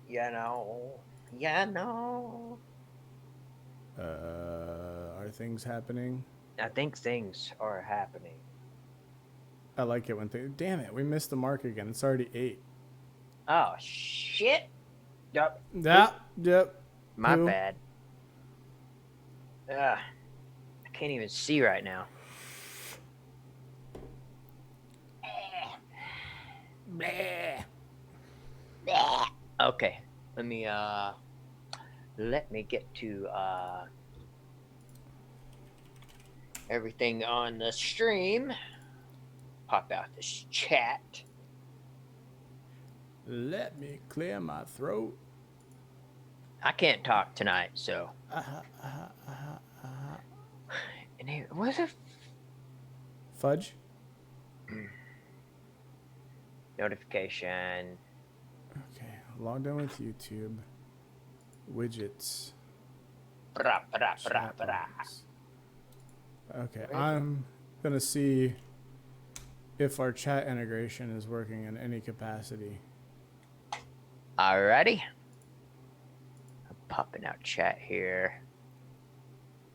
You know. You know. Are things happening? I think things are happening. I like it when things. Damn it, we missed the mark again. It's already 8. Oh, shit. Yup. Yeah, Poop. yep. My Poo. bad. Ugh. I can't even see right now. Bleh. Okay. Let me get to everything on the stream. Pop out this chat. Let me clear my throat. I can't talk tonight, so. Uh-huh, uh-huh, uh-huh, uh-huh. And it was a Fudge? notification. Okay, logged in with YouTube. Widgets. Bra, bra, bra, Chat bra. box. Okay, Where's it? I'm gonna see if our chat integration is working in any capacity. Alrighty. I'm popping out chat here.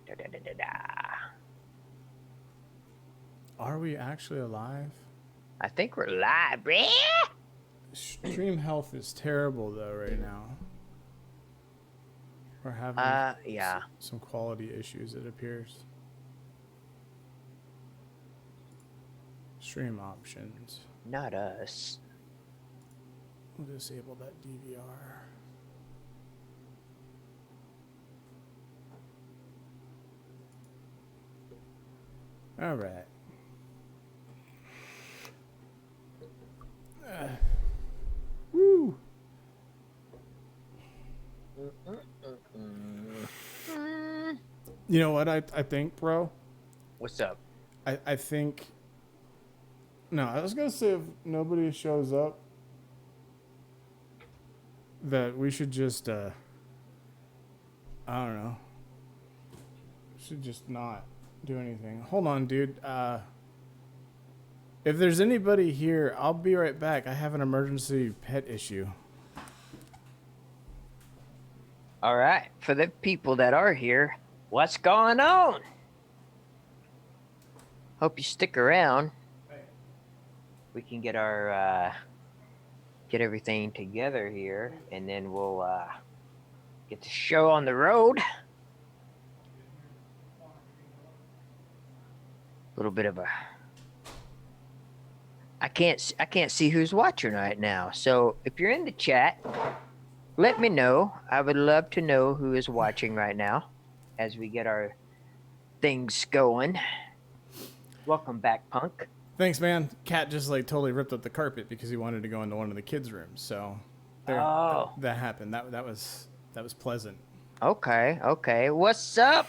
Da, da, da, da, da. Are we actually alive? I think we're live, bruh. Stream health is terrible though right now. We're having Yeah. some quality issues, it appears. Stream options. Not us. We'll disable that DVR. All right. Woo. You know what I think, bro? What's up? I think. No, I was gonna say if nobody shows up, that we should just I don't know. Should just not do anything. Hold on, dude. If there's anybody here, I'll be right back. I have an emergency pet issue. All right. For the people that are here, what's going on? Hope you stick around. We can get our get everything together here, and then we'll get the show on the road. A little bit of a. I can't see who's watching right now. So if you're in the chat, let me know. I would love to know who is watching right now as we get our things going. Welcome back, Punk. Thanks, man. Cat just like totally ripped up the carpet because he wanted to go into one of the kids' rooms. So there, Oh, that happened. That was pleasant. okay, okay. What's up,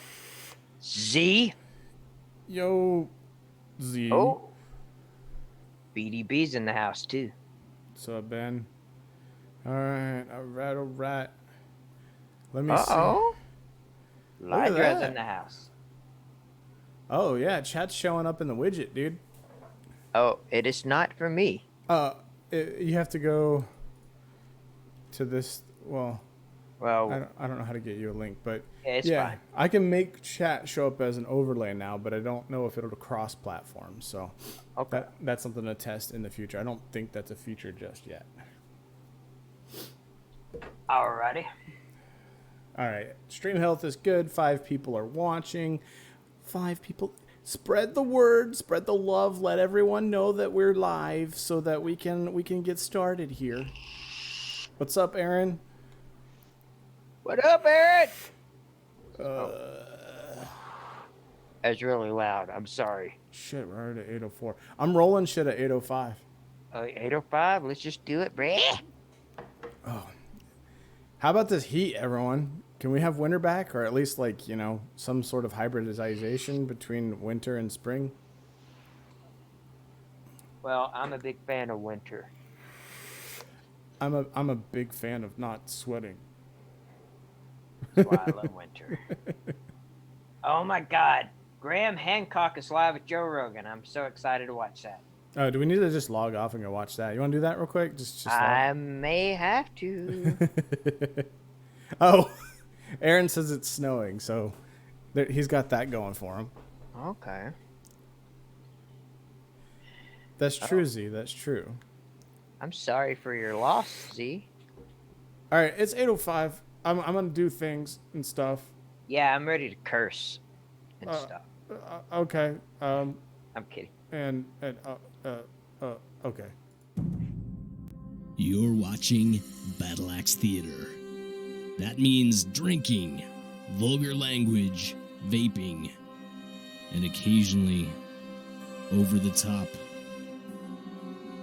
Z? Yo, Z. Oh, BDB's in the house too. What's up, Ben? All right, all right, all right. Let me see. Uh-oh. Look at Lydra's in that. the house. Oh yeah, chat's showing up in the widget, dude. Oh, it is not for me. You have to go to this. Well, Well, I don't know how to get you a link, but yeah, it's yeah, fine. I can make chat show up as an overlay now, but I don't know if it'll cross platform. So Okay. that's something to test in the future. I don't think that's a feature just yet. Alrighty. All right, stream health is good. 5 people are watching. 5 people. Spread the word, spread the love. Let everyone know that we're live, so that we can get started here. What's up, Aaron? What up, Aaron? That's really loud. I'm sorry. Shit, we're already at 8:04. I'm rolling shit at 8:05. 805. Let's just do it, bruh. How about this heat, everyone? Can we have winter back, or at least like some sort of hybridization between winter and spring? Well, I'm a big fan of winter. I'm a big fan of not sweating. That's why I love winter. Oh my God. Graham Hancock is live with Joe Rogan. I'm so excited to watch that. Oh, do we need to just log off and go watch that? You want to do that real quick? Just I may have to. Oh, Aaron says it's snowing, so he's got that going for him. Okay. That's true, Z. That's true. I'm sorry for your loss, Z. All right, it's 8:05. I'm gonna do things and stuff. Yeah, I'm ready to curse and stuff. Okay. I'm kidding. Okay. You're watching Battle Axe Theater. That means drinking, vulgar language, vaping, and occasionally over-the-top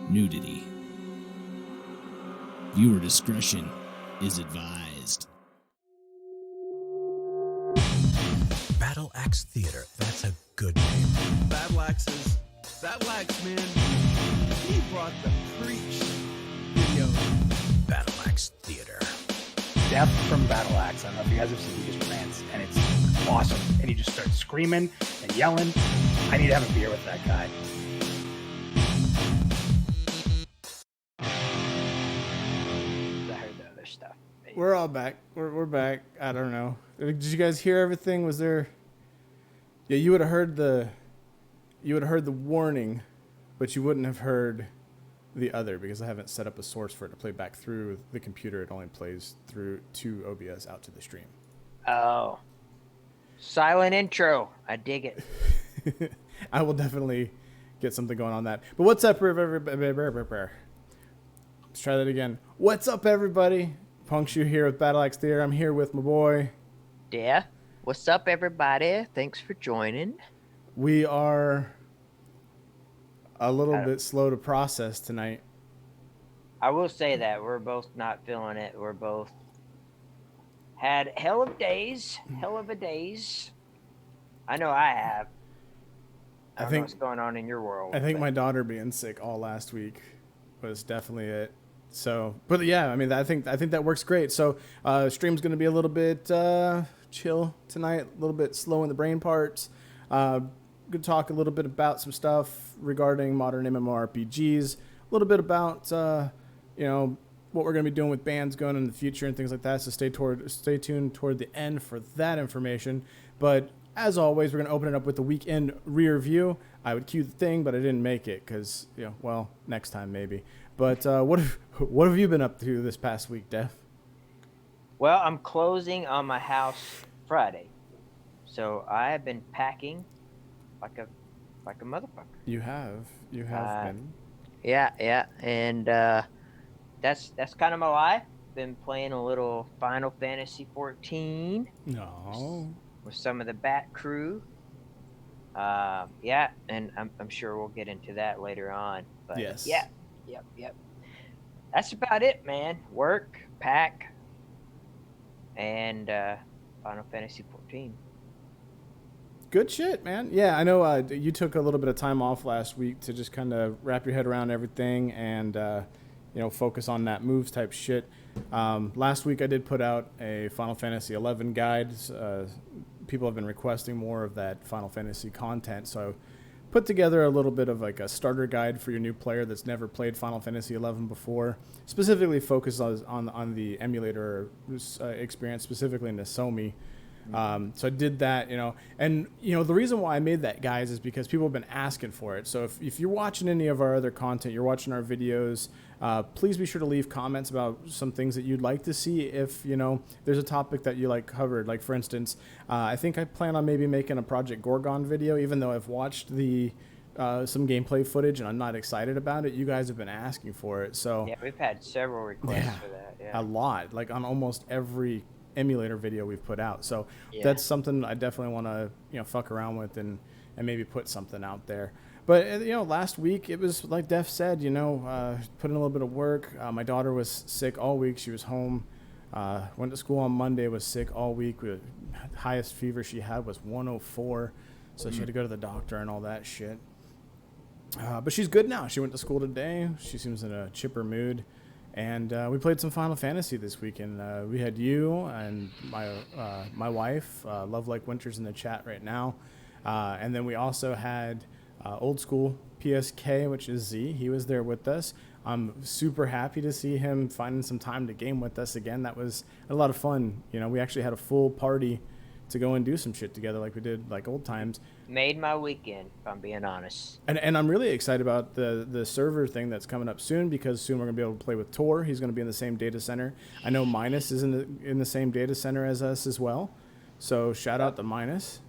nudity. Viewer discretion is advised. Battle Axe Theater. That's a good name. Battle Axes. Battle Axe, man. He brought the preach video. Battle Axe Theater. Death from Battle Axe. I don't know if you guys have seen, he just rants, and it's awesome. And he just starts screaming and yelling. I need to have a beer with that guy. I heard the other stuff. We're all back. We're back. I don't know. Did you guys hear everything? Was there? Yeah, you would have heard the warning, but you wouldn't have heard the other because I haven't set up a source for it to play back through the computer. It only plays through to OBS out to the stream. Oh. Silent intro. I dig it. I will definitely get something going on that. But what's up, everybody? Let's try that again. What's up, everybody? Punkshu here with Battle Axe Theater. I'm here with my boy. Yeah. What's up, everybody? Thanks for joining. We are a little bit slow to process tonight. I will say that we're both not feeling it. We're both had hell of a days. I know I have. I don't know what's going on in your world. I think my daughter being sick all last week was definitely it. So, but yeah, I mean, I think that works great. So, stream's going to be a little bit chill tonight, a little bit slow in the brain parts. Good talk a little bit about some stuff regarding modern MMORPGs, a little bit about what we're going to be doing with bands going in the future and things like that. So stay tuned toward the end for that information. But as always, we're going to open it up with the weekend rear view. I would cue the thing, but I didn't make it because next time maybe. But what have you been up to this past week, Def? Well, I'm closing on my house Friday, so I have been packing like a motherfucker. You have been. Yeah, and that's kind of my life. Been playing a little Final Fantasy 14. No. With some of the Bat crew. And I'm sure we'll get into that later on. But yes. Yep. That's about it, man. Work, pack, and Final Fantasy 14. Good shit, man. Yeah, I know you took a little bit of time off last week to just kind of wrap your head around everything and focus on that moves type shit. Last week I did put out a Final Fantasy 11 guide. People have been requesting more of that Final Fantasy content, so I put together a little bit of like a starter guide for your new player that's never played Final Fantasy 11 before, specifically focused on the emulator experience, specifically Nozomi. So I did that, and the reason why I made that, guys, is because people have been asking for it. So if you're watching any of our other content, you're watching our videos, please be sure to leave comments about some things that you'd like to see. If there's a topic that you like covered, like for instance, I think I plan on maybe making a Project Gorgon video, even though I've watched the some gameplay footage and I'm not excited about it. You guys have been asking for it, so yeah, we've had several requests for that. Yeah, a lot, like on almost every emulator video we've put out. So that's something I definitely want to fuck around with and maybe put something out there. But last week it was like Def said, put in a little bit of work. My daughter was sick all week. She was home. Went to school on Monday. Was sick all week. The highest fever she had was 104, so she had to go to the doctor and all that shit. But she's good now. She went to school today. She seems in a chipper mood. And we played some Final Fantasy this weekend. We had you and my wife, Love Like Winters, in the chat right now. And then we also had Old School PSK, which is Z. He was there with us. I'm super happy to see him finding some time to game with us again. That was a lot of fun. You know, we actually had a full party to go and do some shit together like we did like old times. Made my weekend, if I'm being honest. And I'm really excited about the server thing that's coming up soon, because soon we're going to be able to play with Tor. He's going to be in the same data center. I know Minus is in the same data center as us as well. So shout out to Minus.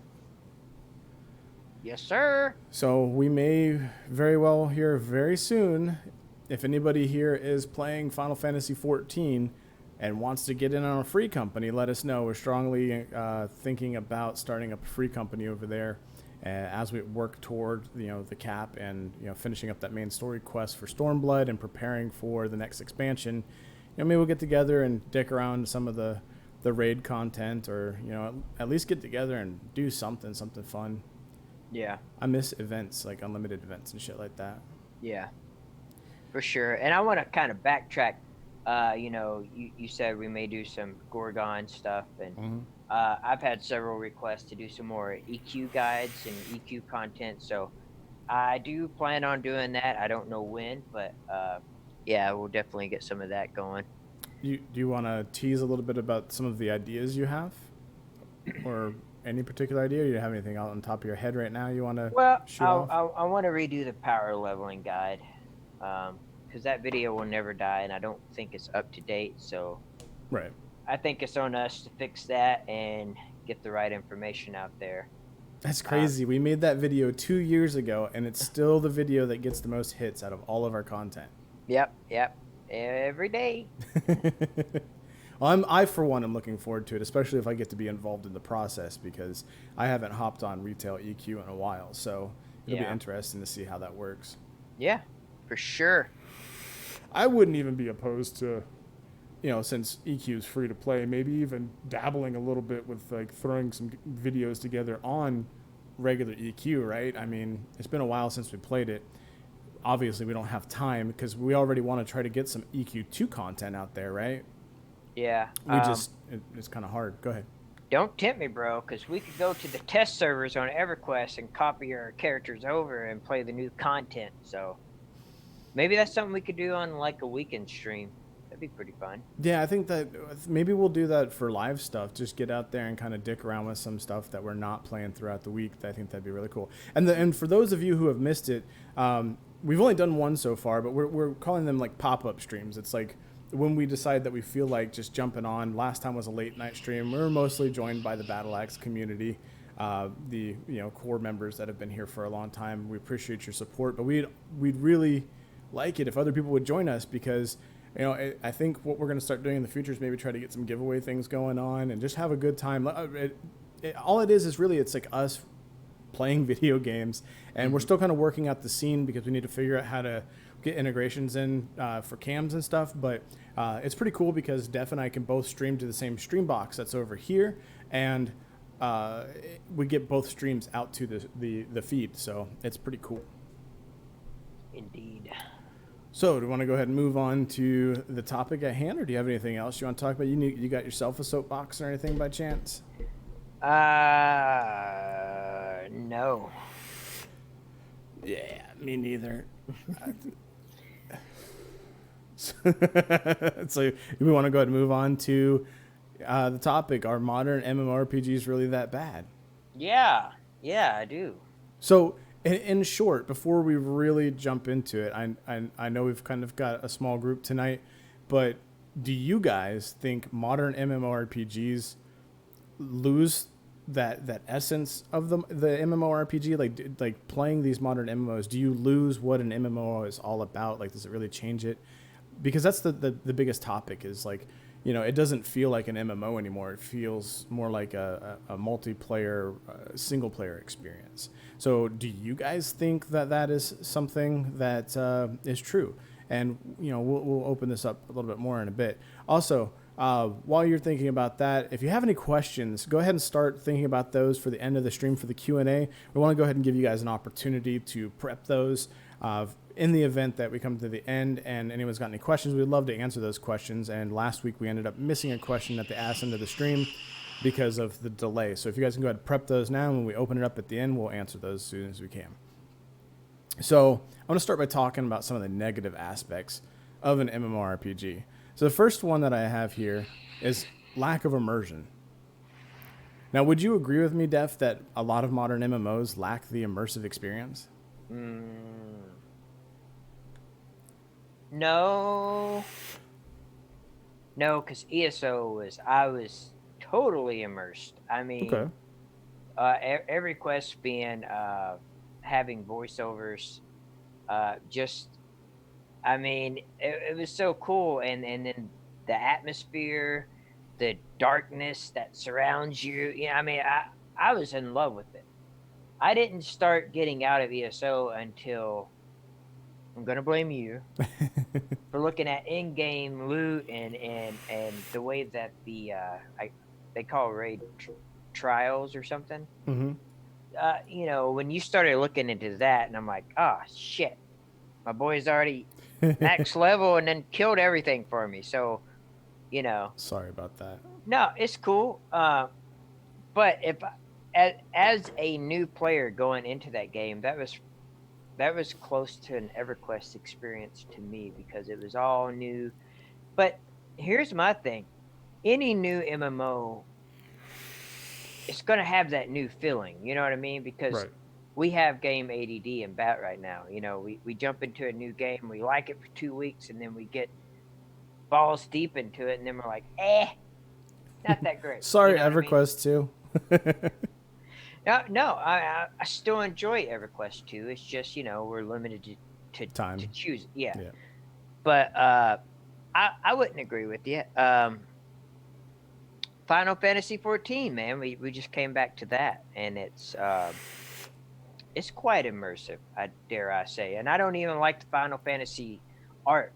Yes, sir. So we may very well hear very soon, if anybody here is playing Final Fantasy XIV and wants to get in on a free company, let us know. We're strongly thinking about starting up a free company over there as we work toward the cap and finishing up that main story quest for Stormblood and preparing for the next expansion. Maybe we'll get together and dick around some of the raid content, or at least get together and do something fun. Yeah. I miss events, like unlimited events and shit like that. Yeah, for sure. And I want to kind of backtrack. You said we may do some Gorgon stuff, and I've had several requests to do some more EQ guides and EQ content, so I do plan on doing that. I don't know when, but yeah, we'll definitely get some of that going. Do you want to tease a little bit about some of the ideas you have, or any particular idea? Or you have anything out on top of your head right now you want to shoot off? I want to redo the power leveling guide, because that video will never die, and I don't think it's up to date. So right, I think it's on us to fix that and get the right information out there. That's crazy. We made that video 2 years ago, and it's still the video that gets the most hits out of all of our content. Yep. Every day. Well, I for one am looking forward to it, especially if I get to be involved in the process, because I haven't hopped on retail EQ in a while. So it'll be interesting to see how that works. Yeah, for sure. I wouldn't even be opposed to, since EQ is free to play, maybe even dabbling a little bit with like throwing some videos together on regular EQ, right? I mean, it's been a while since we played it. Obviously, we don't have time because we already want to try to get some EQ2 content out there, right? Yeah. It's kind of hard. Go ahead. Don't tempt me, bro, because we could go to the test servers on EverQuest and copy our characters over and play the new content. So maybe that's something we could do on like a weekend stream. That'd be pretty fun. Yeah, I think that maybe we'll do that for live stuff. Just get out there and kind of dick around with some stuff that we're not playing throughout the week. I think that'd be really cool. And for those of you who have missed it, we've only done one so far, but we're calling them like pop-up streams. It's like when we decide that we feel like just jumping on. Last time was a late night stream. We were mostly joined by the Battle Axe community, the core members that have been here for a long time. We appreciate your support, but we'd really like it if other people would join us, because I think what we're going to start doing in the future is maybe try to get some giveaway things going on and just have a good time. All it is really, it's like us playing video games, and we're still kind of working out the scene because we need to figure out how to get integrations in for cams and stuff. But it's pretty cool because Def and I can both stream to the same stream box that's over here, and we get both streams out to the feed. So it's pretty cool. Indeed. So do you want to go ahead and move on to the topic at hand, or do you have anything else you want to talk about? You got yourself a soapbox or anything by chance? No. Yeah, me neither. So we want to go ahead and move on to the topic. Are modern MMORPGs really that bad? Yeah, I do. So in short, before we really jump into it, I know we've kind of got a small group tonight, but do you guys think modern MMORPGs lose that essence of the MMORPG? Like playing these modern MMOs, do you lose what an MMO is all about? Like, does it really change it? Because that's the biggest topic, is like, it doesn't feel like an MMO anymore. It feels more like a multiplayer, single player experience. So do you guys think that is something that is true? And, we'll open this up a little bit more in a bit. Also, while you're thinking about that, if you have any questions, go ahead and start thinking about those for the end of the stream for the Q&A. We want to go ahead and give you guys an opportunity to prep those in the event that we come to the end and anyone's got any questions. We'd love to answer those questions. And last week we ended up missing a question at the ass end of the stream because of the delay. So if you guys can go ahead and prep those now, and when we open it up at the end, we'll answer those as soon as we can. So I want to start by talking about some of the negative aspects of an MMORPG. So the first one that I have here is lack of immersion. Now, would you agree with me, Def, that a lot of modern MMOs lack the immersive experience? No. No, because I was totally immersed. I mean, Okay. every quest being having voiceovers, just I mean, it was so cool, and then the atmosphere, the darkness that surrounds you. I mean, I was in love with it. I didn't start getting out of ESO until I'm gonna blame you for looking at in-game loot and the way that they call raid trials or something. Mm-hmm. When you started looking into that, and I'm like, oh shit, my boy's already max level and then killed everything for me. So, Sorry about that. no, it's cool. But if as a new player going into that game, that was close to an EverQuest experience to me because it was all new. But here's my thing: any new MMO, it's gonna have that new feeling. You know what I mean? Because Right. we have game ADD and bat right now. We jump into a new game, we like it for 2 weeks, and then we get balls deep into it, and then we're like, not that great. Sorry, You know what I mean? EverQuest too. No, I still enjoy EverQuest 2. It's just we're limited to Time. to choose. Yeah. Yeah. But I wouldn't agree with you. Final Fantasy 14, man. We just came back to that, and it's quite immersive. Dare I say, and I don't even like the Final Fantasy art.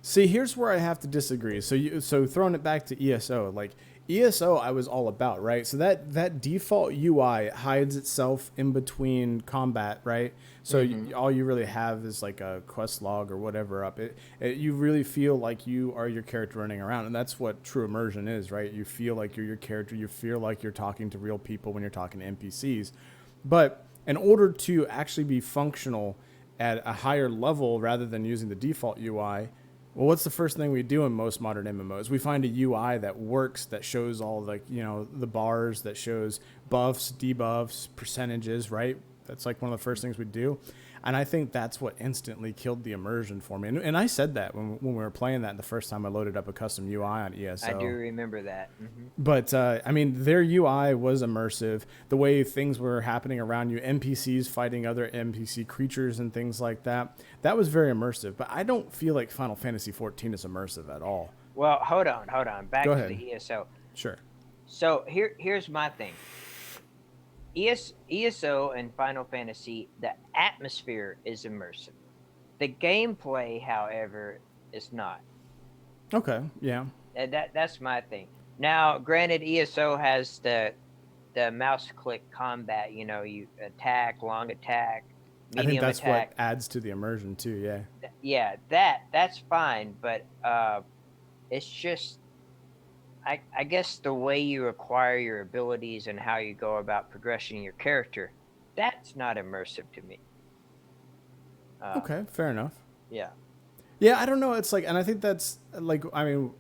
See, here's where I have to disagree. So throwing it back to ESO, like ESO, I was all about, right? So that default UI hides itself in between combat, right? So all you really have is like a quest log or whatever up. You really feel like you are your character running around, and that's what true immersion is, right? You feel like you're your character. You feel like you're talking to real people when you're talking to NPCs. But in order to actually be functional at a higher level rather than using the default UI, well, what's the first thing we do in most modern MMOs? We find a UI that works, that shows all the bars, that shows buffs, debuffs, percentages, right? That's like one of the first things we do. And I think that's what instantly killed the immersion for me. And I said that when we were playing that the first time I loaded up a custom UI on ESO. I do remember that. But, I mean, their UI was immersive. The way things were happening around you, NPCs fighting other NPC creatures and things like that, that was very immersive. But I don't feel like Final Fantasy XIV is immersive at all. Well, hold on. Back Go to ahead. the ESO. Sure. So here's my thing. ESO and Final Fantasy, the atmosphere is immersive. The gameplay, however, is not. Okay, yeah. And that's my thing. Now, granted, ESO has the mouse click combat. You attack, long attack, I medium think that's attack. what adds to the immersion too, yeah. Yeah, that's fine, but it's just I guess the way you acquire your abilities and how you go about progressing your character, that's not immersive to me. Okay, fair enough. Yeah. Yeah, I don't know. It's like, and I think that's like, I mean,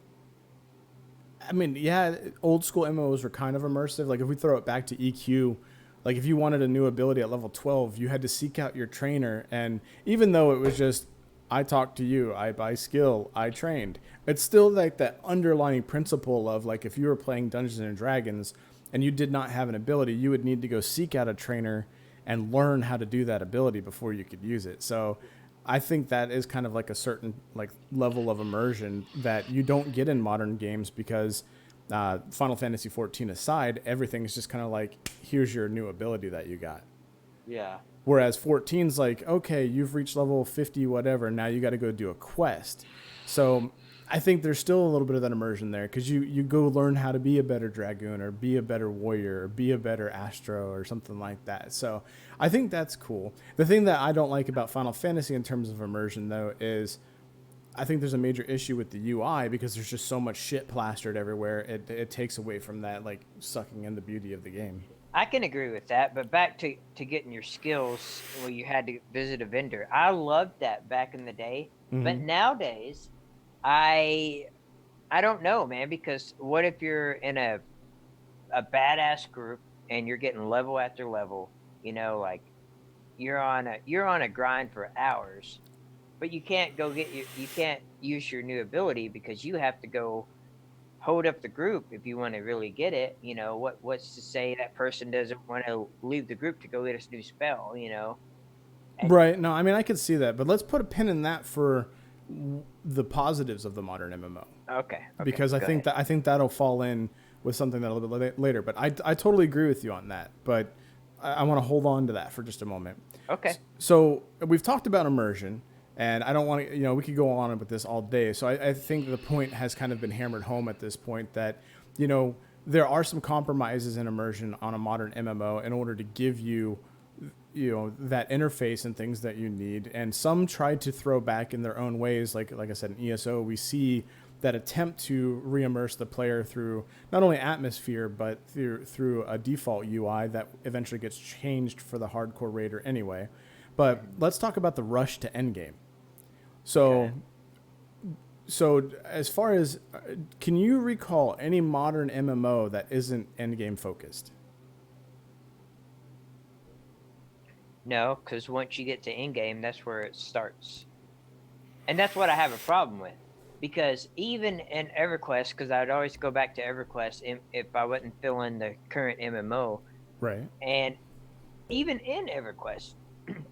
yeah, old school MMOs were kind of immersive. Like if we throw it back to EQ, like if you wanted a new ability at level 12, you had to seek out your trainer. And even though it was just, I talked to you, I buy skill, I trained, it's still like that underlying principle of like, if you were playing Dungeons and Dragons and you did not have an ability, you would need to go seek out a trainer and learn how to do that ability before you could use it. So I think that is kind of like a certain like level of immersion that you don't get in modern games because Final Fantasy XIV aside, everything is just kind of like, here's your new ability that you got. Yeah. Whereas 14's like, okay, you've reached level 50, whatever. Now you got to go do a quest. So I think there's still a little bit of that immersion there because you go learn how to be a better Dragoon or be a better Warrior or be a better Astro or something like that. So I think that's cool. The thing that I don't like about Final Fantasy in terms of immersion, though, is I think there's a major issue with the UI because there's just so much shit plastered everywhere. It takes away from that, like, sucking in the beauty of the game. I can agree with that, but back to getting your skills where you had to visit a vendor. I loved that back in the day, but Mm-hmm. nowadays, I I don't know, man, because what if you're in a badass group and you're getting level after level, like you're on a grind for hours, but you can't you can't use your new ability because you have to go hold up the group if you want to really get it. What's to say that person doesn't want to leave the group to go get a new spell. And Right. No, I mean I could see that, but let's put a pin in that for the positives of the modern MMO, okay, okay, because go ahead. I think that'll fall in with something that a little bit later. But I totally agree with you on that. But I want to hold on to that for just a moment. Okay. So we've talked about immersion, and I don't want to, we could go on with this all day. So I think the point has kind of been hammered home at this point that, there are some compromises in immersion on a modern MMO in order to give you, that interface and things that you need. And some try to throw back in their own ways. Like I said, in ESO, we see that attempt to re-immerse the player through not only atmosphere, but through a default UI that eventually gets changed for the hardcore raider anyway. But let's talk about the rush to endgame. So, Okay. so as far as, can you recall any modern MMO that isn't endgame focused? No, because once you get to in game, that's where it starts. And that's what I have a problem with. Because even in EverQuest, because I'd always go back to EverQuest if I wasn't feeling the current MMO, Right. and even in EverQuest,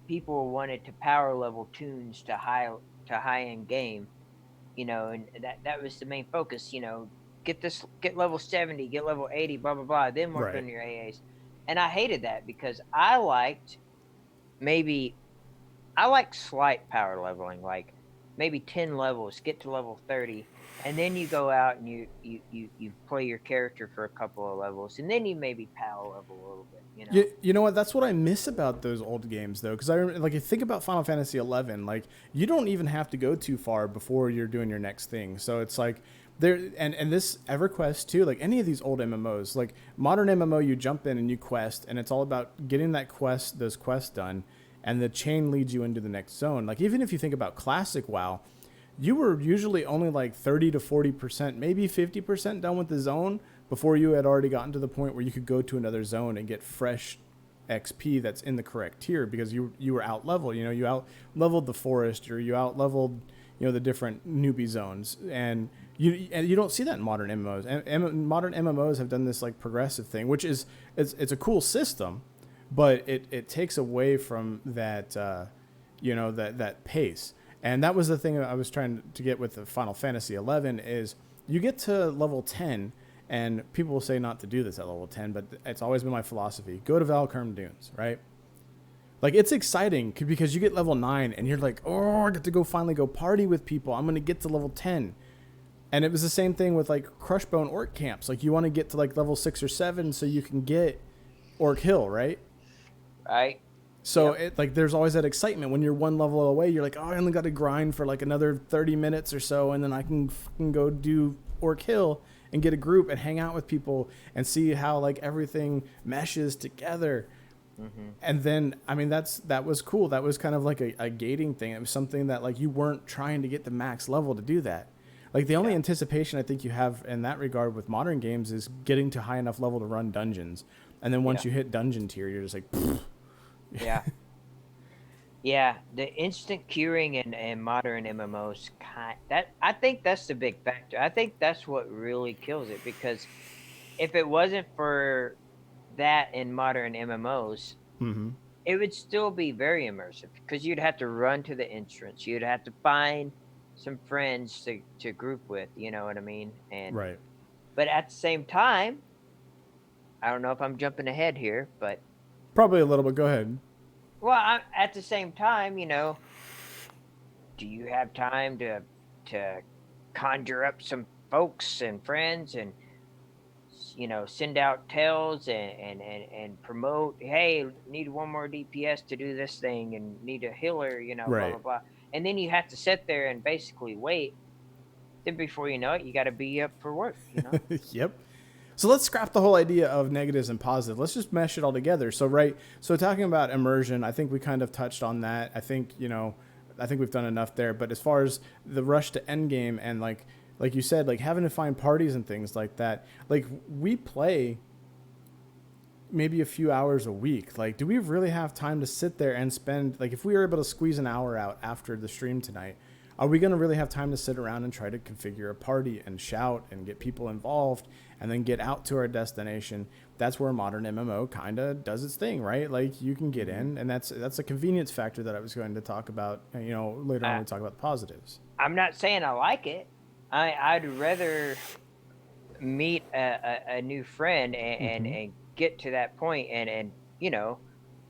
people wanted to power level tunes to high end game, and that was the main focus. Get level 70, get level 80, blah blah blah, then work Right. on your AAs. And I hated that because maybe I like slight power leveling, like maybe 10 levels, get to level 30, and then you go out and you play your character for a couple of levels, and then you maybe power level a little bit. You know what? That's what I miss about those old games, though, because like you think about Final Fantasy 11, like you don't even have to go too far before you're doing your next thing. So it's like there, and this EverQuest too, like any of these old MMOs, like modern MMO, you jump in and you quest, and it's all about getting those quests done, and the chain leads you into the next zone. Like even if you think about classic WoW, you were usually only like 30 to 40%, maybe 50% done with the zone before you had already gotten to the point where you could go to another zone and get fresh XP that's in the correct tier because you were out leveled. You out leveled the forest, or you out leveled the different newbie zones, and you don't see that in modern MMOs. And modern MMOs have done this like progressive thing, which is it's a cool system, but it takes away from that that pace. And that was the thing I was trying to get with the Final Fantasy 11 is you get to level 10, and people will say not to do this at level 10, but it's always been my philosophy. Go to Valkurn Dunes, right? Like, it's exciting because you get level 9, and you're like, oh, I get to finally go party with people. I'm going to get to level 10. And it was the same thing with, like, Crushbone Orc Camps. Like, you want to get to, like, level 6 or 7 so you can get Orc Hill, right? Right? So Yep. there's always that excitement when you're one level away. You're like, oh, I only got to grind for like another 30 minutes or so, and then I can fucking go do Orc Hill and get a group and hang out with people and see how like everything meshes together. Mm-hmm. And then, I mean, that was cool. That was kind of like a gating thing. It was something that like you weren't trying to get the max level to do that. Like the only anticipation I think you have in that regard with modern games is getting to high enough level to run dungeons. And then once you hit dungeon tier, you're just like, pfft. Yeah. Yeah, the instant queuing in modern MMOs I think that's the big factor. I think that's what really kills it, because if it wasn't for that in modern MMOs, Mm-hmm. it would still be very immersive because you'd have to run to the entrance. You'd have to find some friends to group with, you know what I mean? Right. But at the same time, I don't know if I'm jumping ahead here, but Probably a little bit. Go ahead. well, at the same time, do you have time to conjure up some folks and friends and send out tells and promote, hey, need one more DPS to do this thing and need a healer, blah Right. blah blah. And then you have to sit there and basically wait. Then before you know it, you got to be up for work. Yep. So let's scrap the whole idea of negatives and positive. Let's just mesh it all together. So talking about immersion, I think we kind of touched on that. I think we've done enough there. But as far as the rush to endgame and like you said, like having to find parties and things like that, like we play maybe a few hours a week. Like, do we really have time to sit there and spend, like, if we were able to squeeze an hour out after the stream tonight, are we going to really have time to sit around and try to configure a party and shout and get people involved and then get out to our destination? That's where modern MMO kind of does its thing, right? Like, you can get in, and that's a convenience factor that I was going to talk about, later on when we talk about the positives. I'm not saying I like it. I'd rather meet a new friend and get to that point and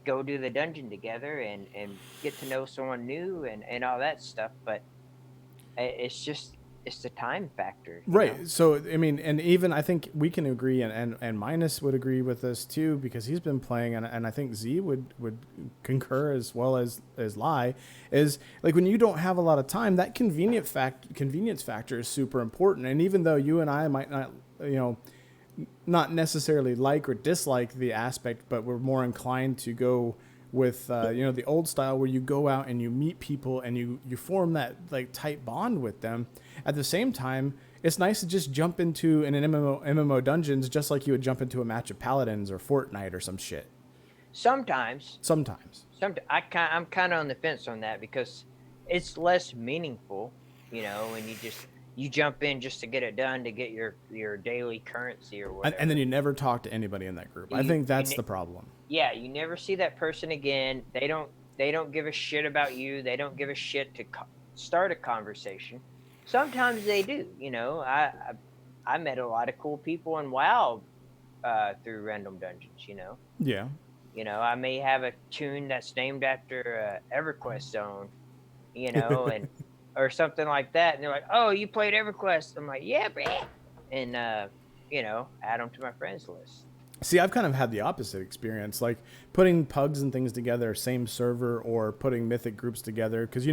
go do the dungeon together and get to know someone new and all that stuff. But it's the time factor. Right. So, I mean, and even I think we can agree, and Minus would agree with us too, because he's been playing, and I think Z would concur as well as Lai, is like when you don't have a lot of time, that convenience factor is super important. And even though you and I might not, not necessarily like or dislike the aspect, but we're more inclined to go with the old style where you go out and you meet people and you form that like tight bond with them. At the same time, it's nice to just jump into an MMO dungeons just like you would jump into a match of Paladins or Fortnite or some shit. Sometimes. I'm kind of on the fence on that because it's less meaningful, when you jump in just to get it done, to get your daily currency or whatever. And then you never talk to anybody in that group. I think that's the problem. Yeah, you never see that person again. They don't give a shit about you. They don't give a shit to start a conversation. Sometimes they do. I met a lot of cool people in WoW through random dungeons. Yeah. I may have a tune that's named after EverQuest zone, and or something like that, and they're like, "Oh, you played EverQuest?" I'm like, "Yeah, bro," and add them to my friends list. See, I've kind of had the opposite experience, like putting pugs and things together, same server, or putting mythic groups together, because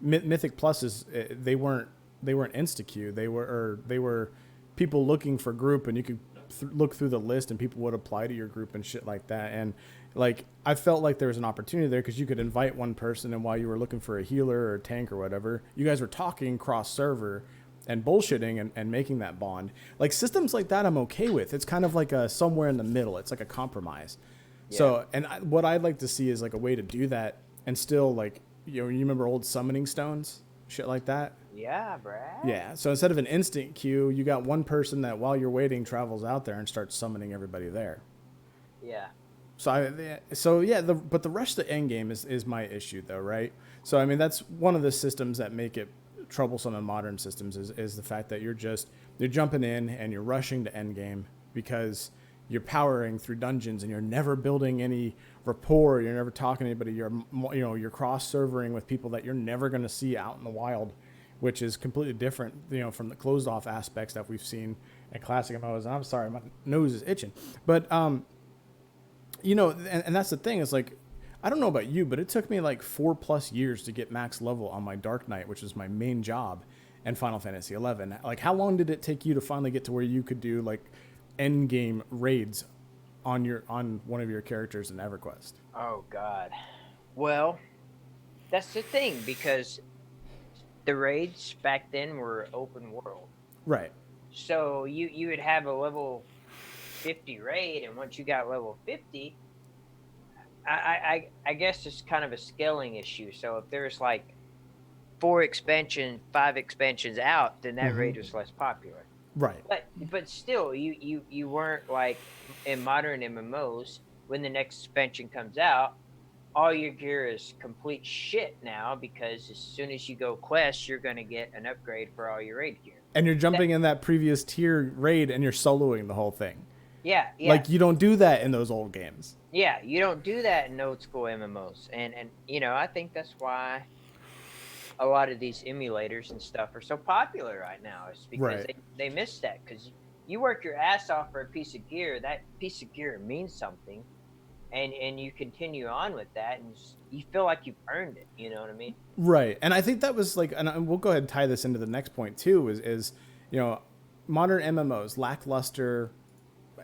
mythic pluses they weren't insta-queue, they were people looking for group, and you could look through the list and people would apply to your group and shit like that. And like I felt like there was an opportunity there because you could invite one person, and while you were looking for a healer or a tank or whatever, you guys were talking cross server and bullshitting and making that bond. Like systems like that I'm okay with. It's kind of like a somewhere in the middle. It's like a compromise. Yeah. So what I'd like to see is like a way to do that and still like you remember old summoning stones, shit like that. Yeah, Brad. Yeah. So instead of an instant queue, you got one person that while you're waiting travels out there and starts summoning everybody there. Yeah. But the rush to endgame is my issue though, right? So I mean that's one of the systems that make it troublesome in modern systems is the fact that you're jumping in and you're rushing to endgame because you're powering through dungeons and you're never building any rapport. You're never talking to anybody. You're cross servering with people that you're never going to see out in the wild, which is completely different, from the closed off aspects that we've seen in classic MMOs. And I'm sorry, my nose is itching, but and that's the thing is like, I don't know about you, but it took me like 4+ years to get max level on my Dark Knight, which is my main job in Final Fantasy XI. Like, how long did it take you to finally get to where you could do like end game raids on one of your characters in EverQuest? Oh God. Well, that's the thing, because the raids back then were open world. Right. So you would have a level 50 raid, and once you got level 50, I guess it's kind of a scaling issue. So if there's like 5 expansions out, then that raid was less popular. Right. But still, you weren't like in modern MMOs when the next expansion comes out, all your gear is complete shit now, because as soon as you go quest, you're going to get an upgrade for all your raid gear. And you're jumping in that previous tier raid and you're soloing the whole thing. Yeah. Like you don't do that in those old games. Yeah, you don't do that in old school MMOs. And I think that's why a lot of these emulators and stuff are so popular right now. It's because they miss that, because you work your ass off for a piece of gear. That piece of gear means something, and you continue on with that, and you feel like you've earned it. You know what I mean? Right. And I think that was like, and we'll go ahead and tie this into the next point too, is modern MMOs, lackluster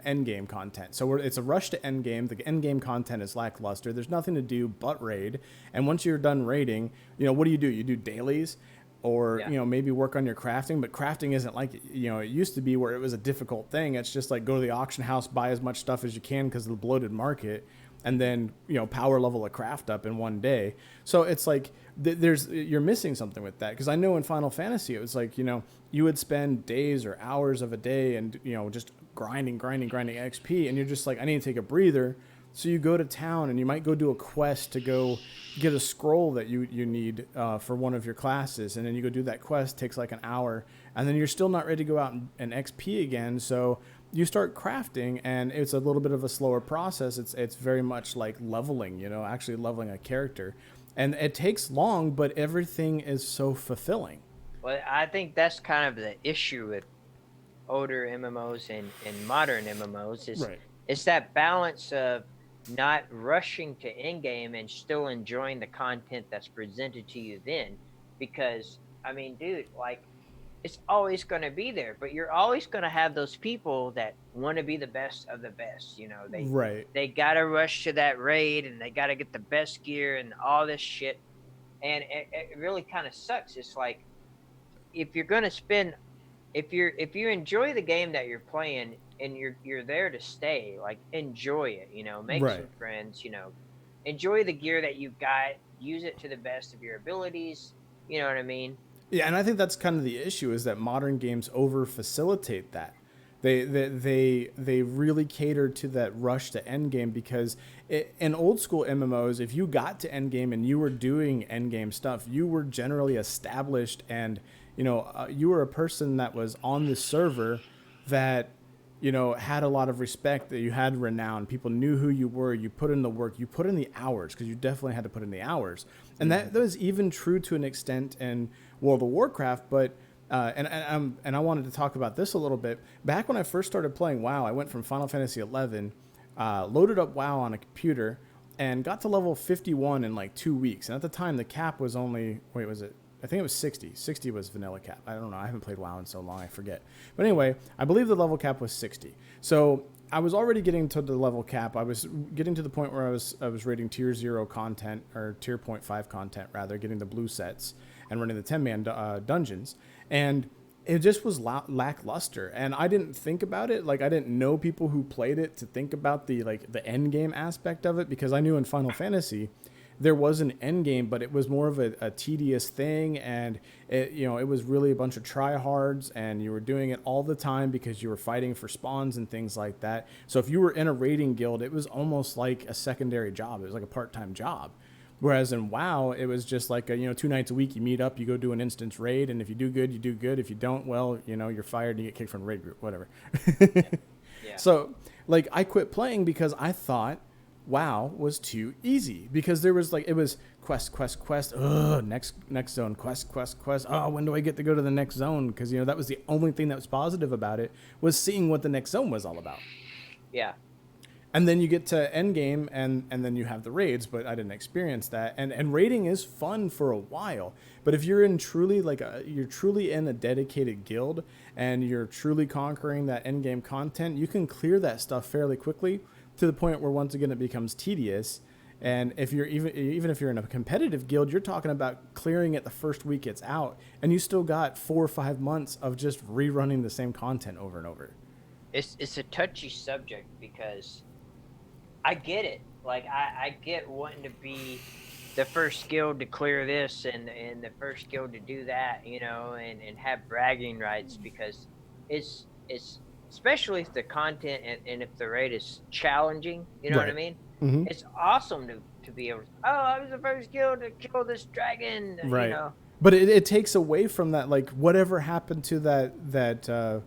end game content. So it's a rush to end game. The end game content is lackluster. There's nothing to do but raid. And once you're done raiding, what do? You do dailies, or maybe work on your crafting. But crafting isn't like it used to be, where it was a difficult thing. It's just like go to the auction house, buy as much stuff as you can because of the bloated market, and then power level a craft up in one day. So it's like you're missing something with that, because I know in Final Fantasy it was like you would spend days or hours of a day and just grinding XP, and you're just like, I need to take a breather. So you go to town and you might go do a quest to go get a scroll that you need for one of your classes, and then you go do that quest, takes like an hour, and then you're still not ready to go out and XP again. So you start crafting, and it's a little bit of a slower process. It's very much like leveling, actually leveling a character, and it takes long, but everything is so fulfilling. Well, I think that's kind of the issue with older MMOs and modern MMOs is Right. It's that balance of not rushing to end game and still enjoying the content that's presented to you then. Because I mean, dude, like, it's always going to be there, but you're always going to have those people that want to be the best of the best. They got to rush to that raid, and they got to get the best gear and all this shit. And it really kind of sucks. It's like, if you're going to spend, if you enjoy the game that you're playing and you're there to stay, like, enjoy it, make some friends, enjoy the gear that you've got, use it to the best of your abilities. You know what I mean? Yeah, and I think that's kind of the issue, is that modern games over facilitate that. They really cater to that rush to end game, because in old school MMOs, if you got to end game and you were doing end game stuff, you were generally established, and you were a person that was on the server that had a lot of respect, that you had renown. People knew who you were. You put in the work. You put in the hours, because you definitely had to put in the hours. And that was even true to an extent in World of Warcraft. But and I wanted to talk about this a little bit. Back when I first started playing WoW, I went from Final Fantasy 11, loaded up WoW on a computer, and got to level 51 in like 2 weeks. And at the time, the cap was only, I think it was 60. 60 was vanilla cap. I don't know. I haven't played WoW in so long, I forget. But anyway, I believe the level cap was 60. So I was already getting to the level cap. I was getting to the point where I was rating tier 0 content, or tier 0.5 content rather, getting the blue sets and running the 10-man dungeons. And it just was lackluster. And I didn't think about it. Like, I didn't know people who played it to think about the end game aspect of it, because I knew in Final Fantasy there was an end game, but it was more of a tedious thing, and it was really a bunch of tryhards, and you were doing it all the time because you were fighting for spawns and things like that. So if you were in a raiding guild, it was almost like a secondary job. It was like a part-time job. Whereas in WoW, it was just like 2 nights a week, you meet up, you go do an instance raid, and if you do good, you do good. If you don't, well, you're fired, you get kicked from the raid group, whatever. Yeah. So like, I quit playing because I thought WoW was too easy, because there was it was quest, next zone, quest. Oh, when do I get to go to the next zone? Because that was the only thing that was positive about it, was seeing what the next zone was all about. Yeah. And then you get to end game, and then you have the raids, but I didn't experience that. And raiding is fun for a while, but if you're in you're truly in a dedicated guild, and you're truly conquering that end game content, you can clear that stuff fairly quickly, to the point where once again it becomes tedious. And if you're even if you're in a competitive guild, you're talking about clearing it the first week it's out, and you still got 4 or 5 months of just rerunning the same content over and over. It's a touchy subject, because I get it. Like, I get wanting to be the first guild to clear this and the first guild to do that, and have bragging rights, because it's especially if the content and if the raid is challenging, what I mean? Mm-hmm. It's awesome to be able to, I was the first guild to kill this dragon, right. But it takes away from that, like, whatever happened to that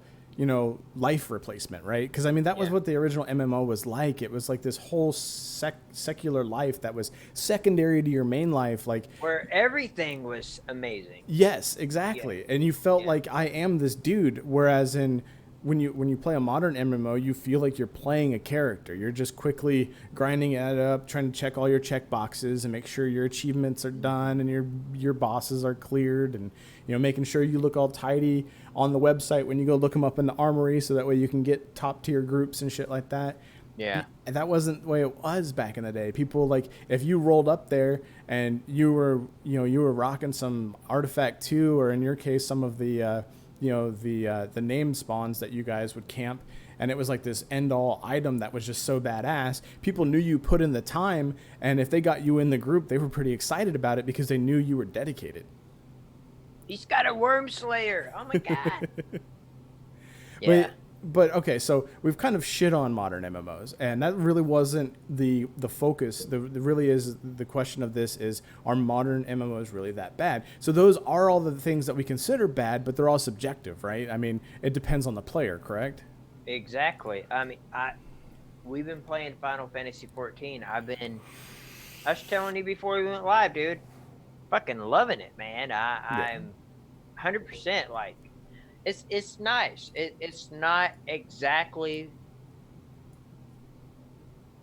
life replacement, right? Because I mean, that was what the original MMO was like. It was like this whole secular life that was secondary to your main life, like, where everything was amazing. Yes, exactly. And you felt like, I am this dude. Whereas in when you play a modern MMO, you feel like you're playing a character. You're just quickly grinding it up, trying to check all your check boxes and make sure your achievements are done and your bosses are cleared, and making sure you look all tidy on the website when you go look them up in the armory, so that way you can get top tier groups and shit like that. Yeah. And that wasn't the way it was back in the day. People, like, if you rolled up there and you were rocking some Artifact 2, or in your case some of the the name spawns that you guys would camp, and it was like this end all item that was just so badass, people knew you put in the time, and if they got you in the group, they were pretty excited about it because they knew you were dedicated. He's got a worm slayer. Oh my god. Yeah. But okay, so we've kind of shit on modern MMOs, and that really wasn't the focus. The really is the question of this is, are modern MMOs really that bad? So those are all the things that we consider bad, but they're all subjective, right? I mean, it depends on the player, correct? Exactly. I mean, we've been playing Final Fantasy 14. I was telling you before we went live, dude. Fucking loving it, man. I'm 100% like. It's nice. It's not exactly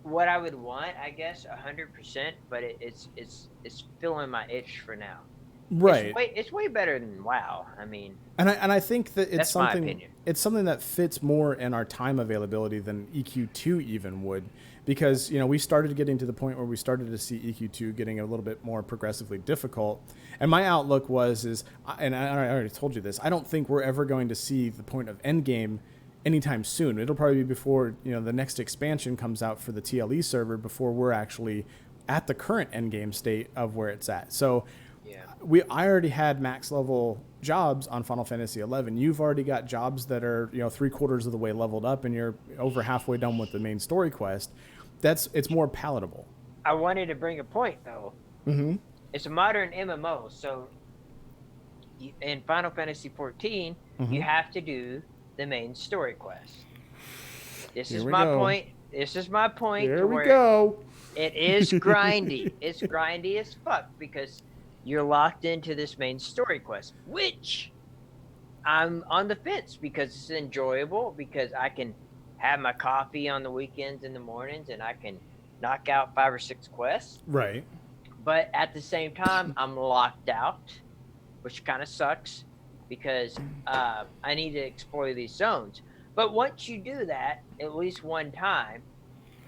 what I would want, I guess, 100%, but it's filling my itch for now. Right. It's way better than WoW. I mean, and I think that it's that's my something. opinion. It's something that fits more in our time availability than EQ2 even would, because we started getting to the point where we started to see EQ2 getting a little bit more progressively difficult. And my outlook and I already told you this, I don't think we're ever going to see the point of endgame anytime soon. It'll probably be before the next expansion comes out for the TLE server, before we're actually at the current endgame state of where it's at. So yeah. I already had max level jobs on Final Fantasy 11. You've already got jobs that are 3/4 of the way leveled up, and you're over halfway done with the main story quest. It's more palatable. I wanted to bring a point though. Mm-hmm. It's a modern MMO, so in Final Fantasy 14, you have to do the main story quest. This is my point. This is my point. Here we go. It is grindy. It's grindy as fuck because you're locked into this main story quest, which I'm on the fence because it's enjoyable, because I can have my coffee on the weekends in the mornings and I can knock out 5 or 6 quests. Right. But at the same time, I'm locked out, which kind of sucks because I need to explore these zones. But once you do that, at least one time,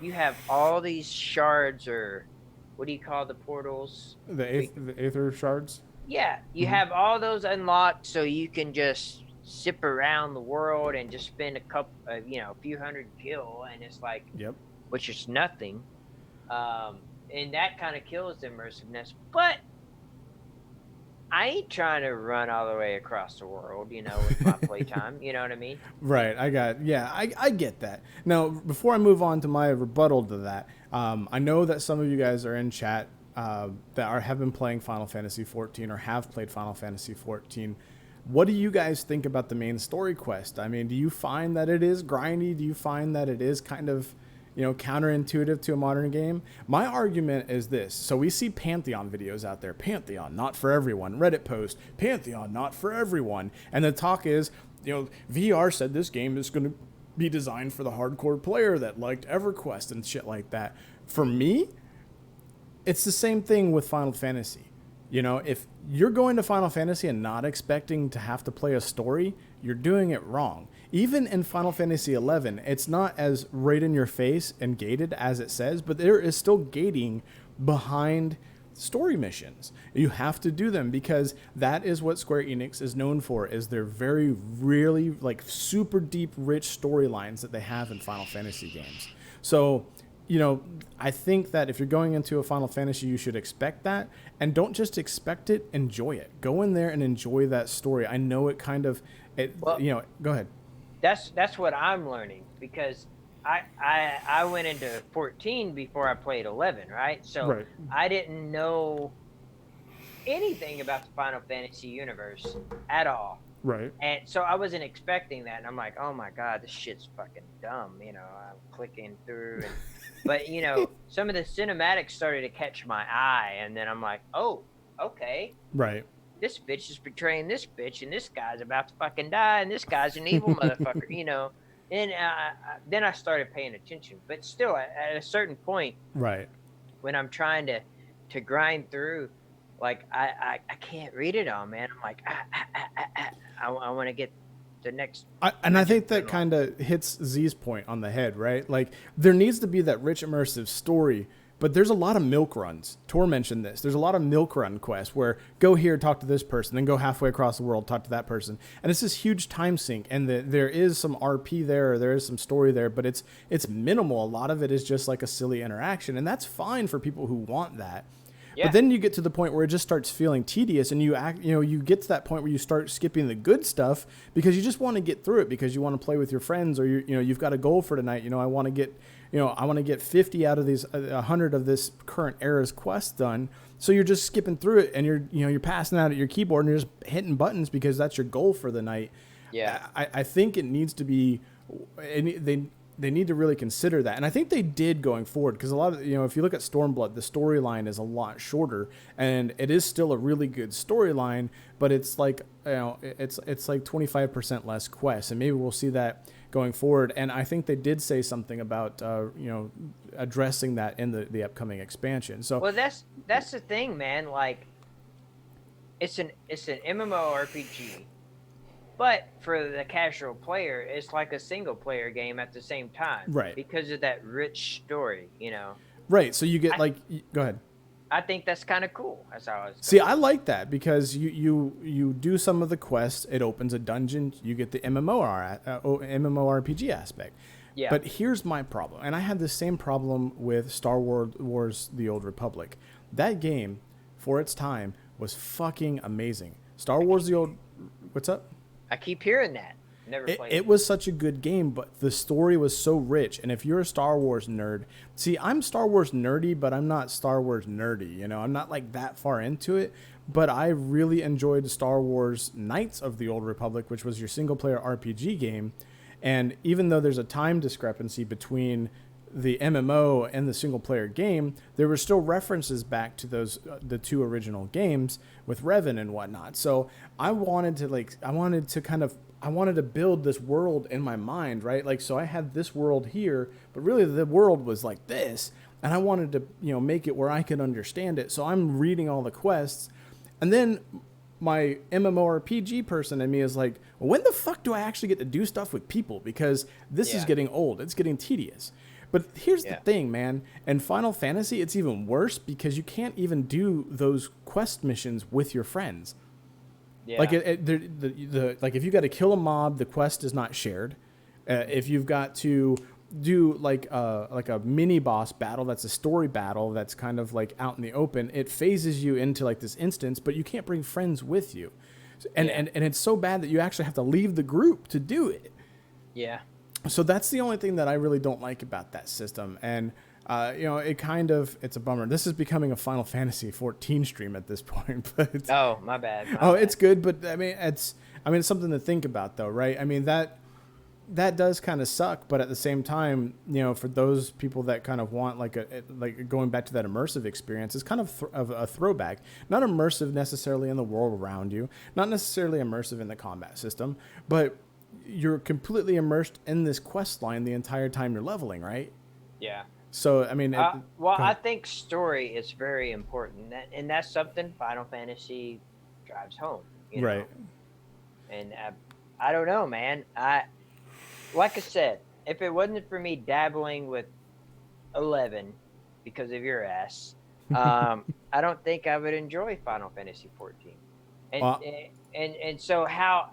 you have all these shards, or what do you call the portals? The Aether shards? Yeah, you have all those unlocked, so you can just zip around the world and just spend a few hundred kill, and it's like, which is nothing. And that kind of kills the immersiveness. But I ain't trying to run all the way across the world, with my playtime. You know what I mean? Right. I get that. Now, before I move on to my rebuttal to that, I know that some of you guys are in chat that have been playing Final Fantasy 14 or have played Final Fantasy 14. What do you guys think about the main story quest? I mean, do you find that it is grindy? Do you find that it is kind of counterintuitive to a modern game? My argument is this. So we see Pantheon videos out there. Pantheon, not for everyone. Reddit post, Pantheon, not for everyone. And the talk is, VR said this game is going to be designed for the hardcore player that liked EverQuest and shit like that. For me, it's the same thing with Final Fantasy. If you're going to Final Fantasy and not expecting to have to play a story, you're doing it wrong. Even in Final Fantasy 11, it's not as right in your face and gated as it says, but there is still gating behind story missions. You have to do them because that is what Square Enix is known for, is their very, really, like, super deep, rich storylines that they have in Final Fantasy games. So, I think that if you're going into a Final Fantasy, you should expect that. And don't just expect it, enjoy it. Go in there and enjoy that story. I know it kind of, go ahead. That's what I'm learning, because I went into 14 before I played 11, right? So right. I didn't know anything about the Final Fantasy universe at all. Right. And so I wasn't expecting that, and I'm like, oh my god, this shit's fucking dumb. I'm clicking through, but some of the cinematics started to catch my eye, and then I'm like, oh, okay. Right. this bitch is betraying this bitch, and this guy's about to fucking die, and this guy's an evil motherfucker, you know. And then I started paying attention. But still, at a certain point, Right. when I'm trying to grind through, like I can't read it all, man. I'm like, I want to get the next. I think that kind of hits Z's point on the head, right? Like, there needs to be that rich, immersive story, but there's a lot of milk runs. Tor mentioned this. There's a lot of milk run quests where go here, talk to this person, then go halfway across the world, talk to that person. And it's this huge time sink, and there is some RP there, there is some story there, but it's minimal. A lot of it is just like a silly interaction, and that's fine for people who want that. Yeah. But then you get to the point where it just starts feeling tedious, and you get to that point where you start skipping the good stuff because you just want to get through it, because you want to play with your friends, or you've got a goal for tonight. I want to get 50 out of these 100 of this current era's quest done. So you're just skipping through it, and you're passing out at your keyboard and you're just hitting buttons because that's your goal for the night. Yeah. I think it needs to be, they need to really consider that. And I think they did going forward, because a lot of, if you look at Stormblood, the storyline is a lot shorter, and it is still a really good storyline, but it's like, it's like 25% less quests, and maybe we'll see that going forward. And I think they did say something about, addressing that in the upcoming expansion. So, well, that's the thing, man. Like, it's an MMORPG. But for the casual player, it's like a single player game at the same time. Right. Because of that rich story, Right. So you get go ahead. I think that's kind of cool. That's how I was. See, I like that, because you do some of the quests, it opens a dungeon, you get the MMORPG aspect. Yeah. But here's my problem, and I had the same problem with Star Wars: The Old Republic. That game, for its time, was fucking amazing. Star Wars: The Old... What's up? I keep hearing that. Never played It was such a good game, but the story was so rich. And if you're a Star Wars nerd, see, I'm Star Wars nerdy, but I'm not Star Wars nerdy. I'm not like that far into it. But I really enjoyed Star Wars Knights of the Old Republic, which was your single player RPG game. And even though there's a time discrepancy between the MMO and the single player game, there were still references back to those the two original games with Revan and whatnot. So I wanted to build this world in my mind, right? Like, so I had this world here, but really the world was like this, and I wanted to make it where I could understand it. So I'm reading all the quests, and then my MMORPG person in me is like, when the fuck do I actually get to do stuff with people? Because this is getting old. It's getting tedious. But here's the thing, man. In Final Fantasy, it's even worse, because you can't even do those quest missions with your friends. Yeah. Like, like if you got to kill a mob, the quest is not shared. If you've got to do like a mini boss battle, that's a story battle, that's kind of like out in the open, it phases you into like this instance, but you can't bring friends with you. And it's so bad that you actually have to leave the group to do it. Yeah. So that's the only thing that I really don't like about that system. And, it's a bummer. This is becoming a Final Fantasy 14 stream at this point. But oh, my bad. It's good. But it's something to think about, though, right? I mean, that does kind of suck. But at the same time, for those people that kind of want like going back to that immersive experience, it's kind of a throwback. Not immersive necessarily in the world around you, not necessarily immersive in the combat system, but you're completely immersed in this quest line the entire time you're leveling, right? Yeah. So, I mean... I think story is very important. And that's something Final Fantasy drives home. Right. And I don't know, man. Like I said, if it wasn't for me dabbling with 11 because of your ass, I don't think I would enjoy Final Fantasy 14. And so how,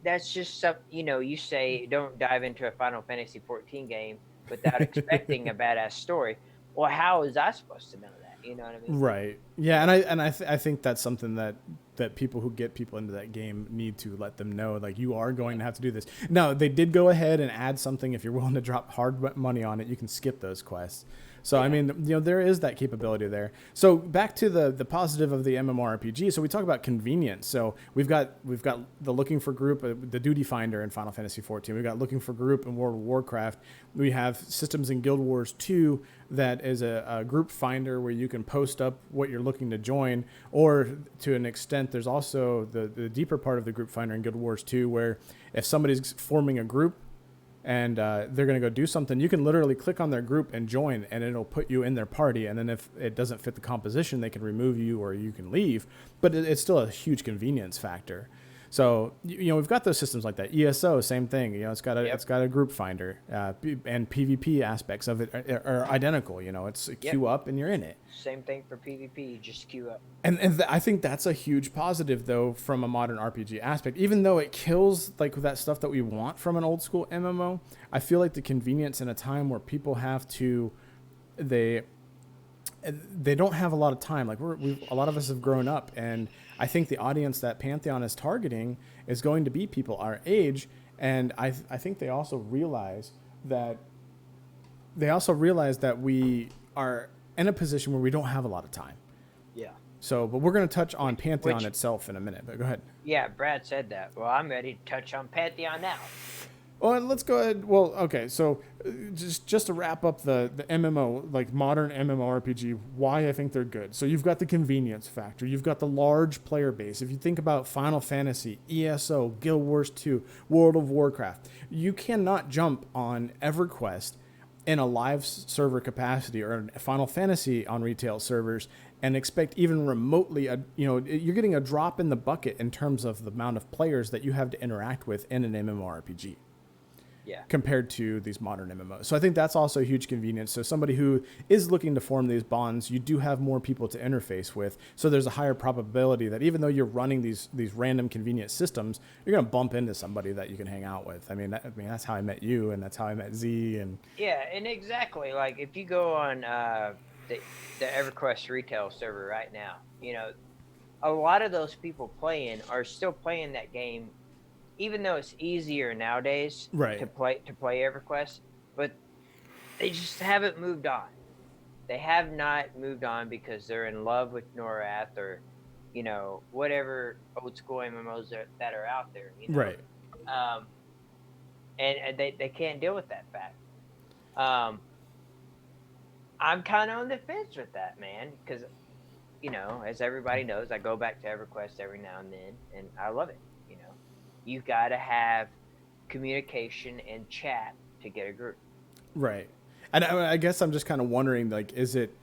that's just something, you say don't dive into a Final Fantasy 14 game without expecting a badass story. Well, how is I supposed to know that? You know what I mean? Right. Yeah, and I think that's something that people who get people into that game need to let them know, like, you are going to have to do this. Now, they did go ahead and add something. If you're willing to drop hard money on it, you can skip those quests. So I mean, there is that capability there. So back to the positive of the MMORPG. So we talk about convenience. So we've got the looking for group, the duty finder in Final Fantasy 14. We've got looking for group in World of Warcraft. We have systems in Guild Wars 2 that is a group finder where you can post up what you're looking to join, or to an extent, there's also the deeper part of the group finder in Guild Wars 2 where if somebody's forming a group and they're going to go do something, you can literally click on their group and join, and it'll put you in their party. And then if it doesn't fit the composition, they can remove you or you can leave. But it's still a huge convenience factor. So we've got those systems like that. ESO, same thing. It's got a group finder, and PvP aspects of it are identical. It's a queue up and you're in it. Same thing for PvP. You just queue up. And I think that's a huge positive though from a modern RPG aspect. Even though it kills like that stuff that we want from an old school MMO, I feel like the convenience in a time where people have to, they don't have a lot of time. Like a lot of us have grown up, and I think the audience that Pantheon is targeting is going to be people our age. And I think they also realize that we are in a position where we don't have a lot of time. Yeah. So, but we're going to touch on Pantheon itself in a minute, but go ahead. Yeah, Brad said that. Well, I'm ready to touch on Pantheon now. Well, let's go ahead. Well, okay. So just to wrap up the MMO, like modern MMORPG, why I think they're good. So you've got the convenience factor. You've got the large player base. If you think about Final Fantasy, ESO, Guild Wars 2, World of Warcraft, you cannot jump on EverQuest in a live server capacity or Final Fantasy on retail servers and expect even remotely, you're getting a drop in the bucket in terms of the amount of players that you have to interact with in an MMORPG. Yeah. Compared to these modern MMOs. So I think that's also a huge convenience. So somebody who is looking to form these bonds, you do have more people to interface with. So there's a higher probability that even though you're running these random convenient systems, you're going to bump into somebody that you can hang out with. I mean, that's how I met you, and that's how I met Z. And yeah, and exactly. Like if you go on the EverQuest retail server right now, a lot of those people are still playing that game. Even though it's easier nowadays to play EverQuest, but they just haven't moved on. They have not moved on because they're in love with Norath or, whatever old school MMOs that are out there. Right. And they can't deal with that fact. I'm kind of on the fence with that, man, because, as everybody knows, I go back to EverQuest every now and then, and I love it. You've got to have communication and chat to get a group. Right. And I guess I'm just kind of wondering, like, is it,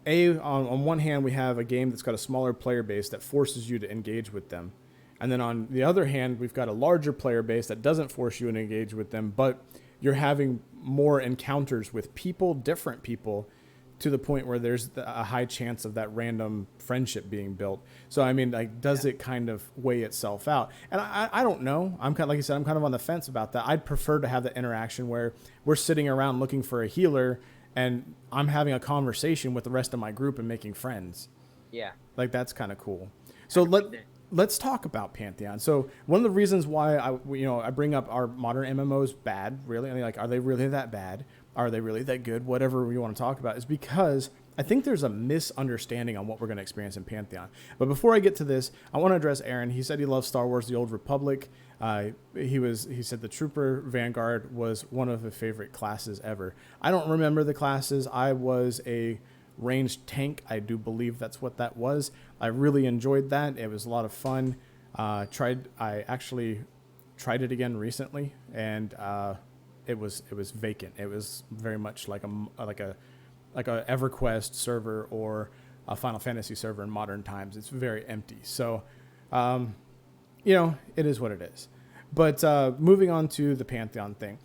on one hand, we have a game that's got a smaller player base that forces you to engage with them. And then on the other hand, we've got a larger player base that doesn't force you to engage with them, but you're having more encounters with people, different people, to the point where there's a high chance of that random friendship being built. So, I mean, like, does it kind of weigh itself out? And I don't know. I'm kind of, like I said, I'm kind of on the fence about that. I'd prefer to have the interaction where we're sitting around looking for a healer and I'm having a conversation with the rest of my group and making friends. Yeah. Like, that's kind of cool. So let's talk about Pantheon. So one of the reasons why I bring up our modern MMOs bad, really, I mean, like, are they really that bad? Are they really that good? Whatever we want to talk about is because I think there's a misunderstanding on what we're going to experience in Pantheon. But before I get to this, I want to address Aaron. He said he loves Star Wars: The Old Republic. He said the Trooper Vanguard was one of his favorite classes ever. I don't remember the classes. I was a ranged tank. I do believe that's what that was. I really enjoyed that. It was a lot of fun. I actually tried it again recently, and it was vacant. It was very much like a EverQuest server or a Final Fantasy server in modern times. It's very empty. So, it is what it is. But moving on to the Pantheon thing,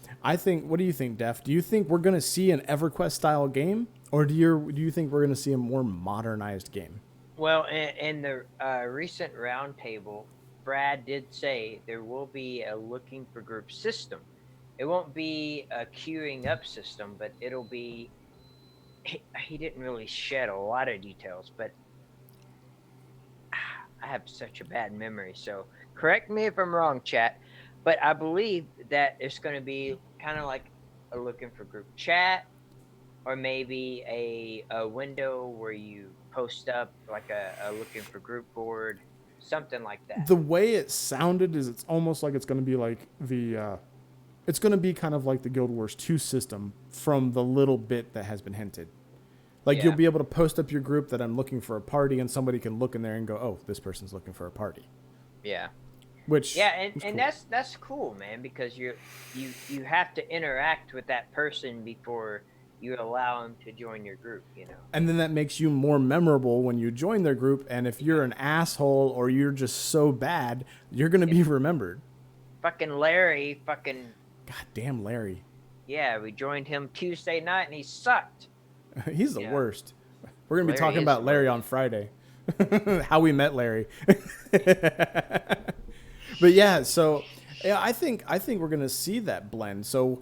what do you think, Def? Do you think we're going to see an EverQuest style game, or do you think we're going to see a more modernized game? Well, in the recent roundtable, Brad did say there will be a looking for group system. It won't be a queuing up system, but it'll be. He didn't really shed a lot of details, but I have such a bad memory, so correct me if I'm wrong, chat. But I believe that it's going to be kind of like a looking for group chat, or maybe a window where you post up like a looking for group board, something like that. The way it sounded is it's almost like it's going to be like it's going to be kind of like the Guild Wars 2 system from the little bit that has been hinted. Like Yeah. you'll be able to post up your group that I'm looking for a party, and somebody can look in there and go, oh, this person's looking for a party. Yeah. Which Yeah, and is cool. that's cool, man, because you have to interact with that person before you allow them to join your group, you know. And then that makes you more memorable when you join their group. And if you're an asshole or you're just so bad, you're going to be remembered. Fucking Larry, fucking God damn Larry. yeah, we joined him Tuesday night and he sucked. He's the Yeah. worst. We're going to be Larry talking is about the Larry worst. on Friday. How we met Larry. But yeah, so yeah, I think we're going to see that blend. So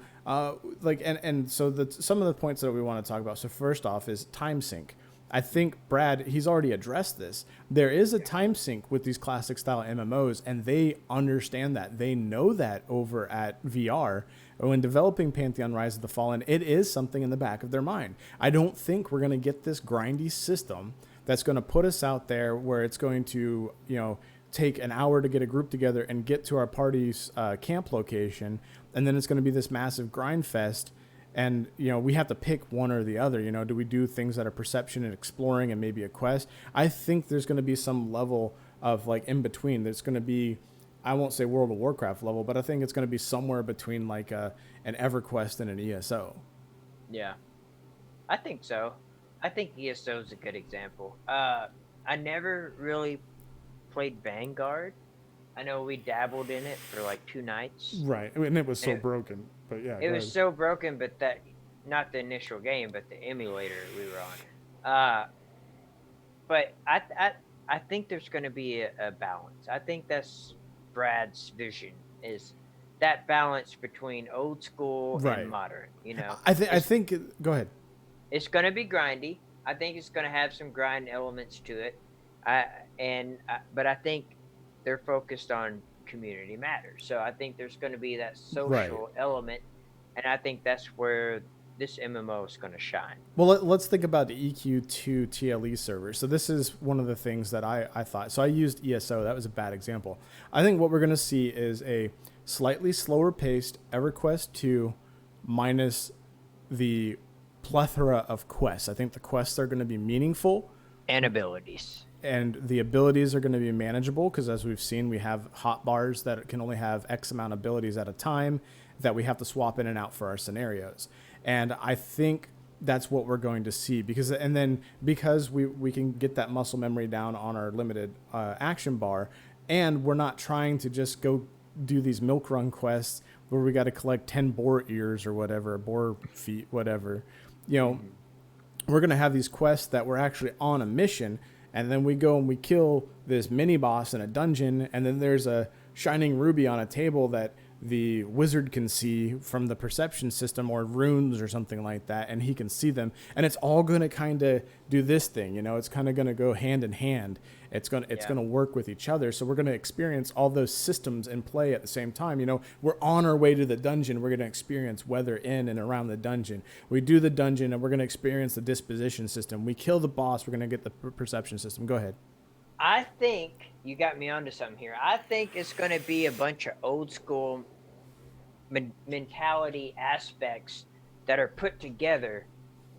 like and so some of the points that we want to talk about. So first off is time sync. I think Brad, he's already addressed this. There is a time sync with these classic style MMOs, and they understand that. They know that over at VR. When developing Pantheon Rise of the Fallen, it is something in the back of their mind. I don't think we're going to get this grindy system that's going to put us out there where it's going to, you know, take an hour to get a group together and get to our party's camp location, and then it's going to be this massive grind fest. And, you know, we have to pick one or the other. You know, do we do things that are perception and exploring and maybe a quest? I think there's going to be some level of like in between. There's going to be, I won't say World of Warcraft level, but I think it's going to be somewhere between like an EverQuest and an ESO. Yeah. I think so. I think ESO is a good example. I never really played Vanguard. I know we dabbled in it for like 2 nights. Right. I mean, it was so It- broken, but yeah. It was so broken, but that not the initial game, but the emulator we were on. But I think there's going to be a balance. I think that's Brad's vision, is that balance between old school Right. and modern. You know, I think. Go ahead. it's going to be grindy. I think it's going to have some grind elements to it. But I think they're focused on community matters. So I think there's going to be that social element, and I think that's where this MMO is going to shine. Well, let's think about the EQ2 TLE server. So this is one of the things that I thought. So I used ESO. That was a bad example. I think what we're going to see is a slightly slower paced EverQuest 2 minus the plethora of quests. I think the quests are going to be meaningful. And abilities. And the abilities are going to be manageable because, as we've seen, we have hotbars that can only have X amount of abilities at a time that we have to swap in and out for our scenarios. And I think that's what we're going to see because we can get that muscle memory down on our limited action bar, and we're not trying to just go do these milk run quests where we got to collect 10 boar ears or whatever, boar feet, whatever. You know, we're going to have these quests that we're actually on a mission. And then we go and we kill this mini boss in a dungeon. And then there's a shining ruby on a table that the wizard can see from the perception system or runes or something like that. And he can see them. And it's all going to kind of do this thing. You know, it's kind of going to go hand in hand. It's going to work with each other. So we're going to experience all those systems in play at the same time. You know, we're on our way to the dungeon. We're going to experience weather in and around the dungeon. We do the dungeon and we're going to experience the disposition system. We kill the boss. We're going to get the perception system. Go ahead. I think you got me onto something here. I think it's going to be a bunch of old school mentality aspects that are put together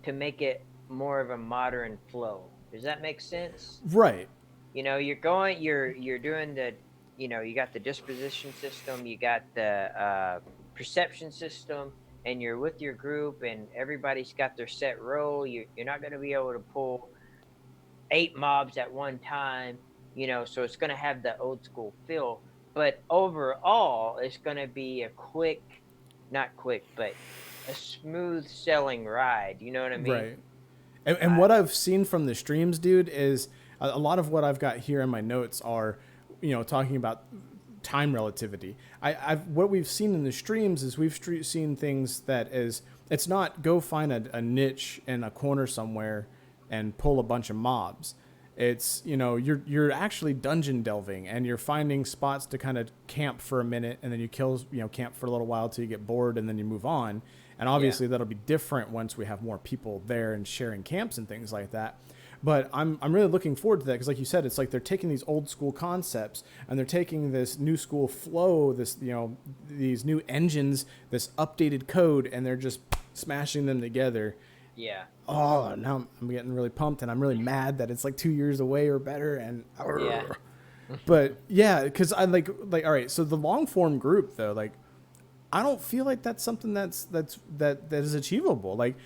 to make it more of a modern flow. Does that make sense? Right. You know, you're doing the, you know, you got the disposition system, you got the perception system, and you're with your group, and everybody's got their set role. You're not going to be able to pull 8 mobs at one time, you know, so it's going to have the old school feel. But overall, it's going to be not quick, but a smooth selling ride. You know what I mean? Right. And what I've seen from the streams, dude, is a lot of what I've got here in my notes are, you know, talking about time relativity. What we've seen in the streams is we've seen things that is, it's not go find a niche in a corner somewhere and pull a bunch of mobs. It's, you know, you're actually dungeon delving, and you're finding spots to kind of camp for a minute, and then you camp for a little while till you get bored, and then you move on. And obviously that'll be different once we have more people there and sharing camps and things like that. But I'm really looking forward to that, because like you said, it's like they're taking these old school concepts and they're taking this new school flow, this, you know, these new engines, this updated code, and they're just smashing them together. Yeah. Oh, now I'm getting really pumped, and I'm really mad that it's like 2 years away or better. And Yeah. but yeah, because I like all right. So the long form group though, like I don't feel like that's something that is achievable. Like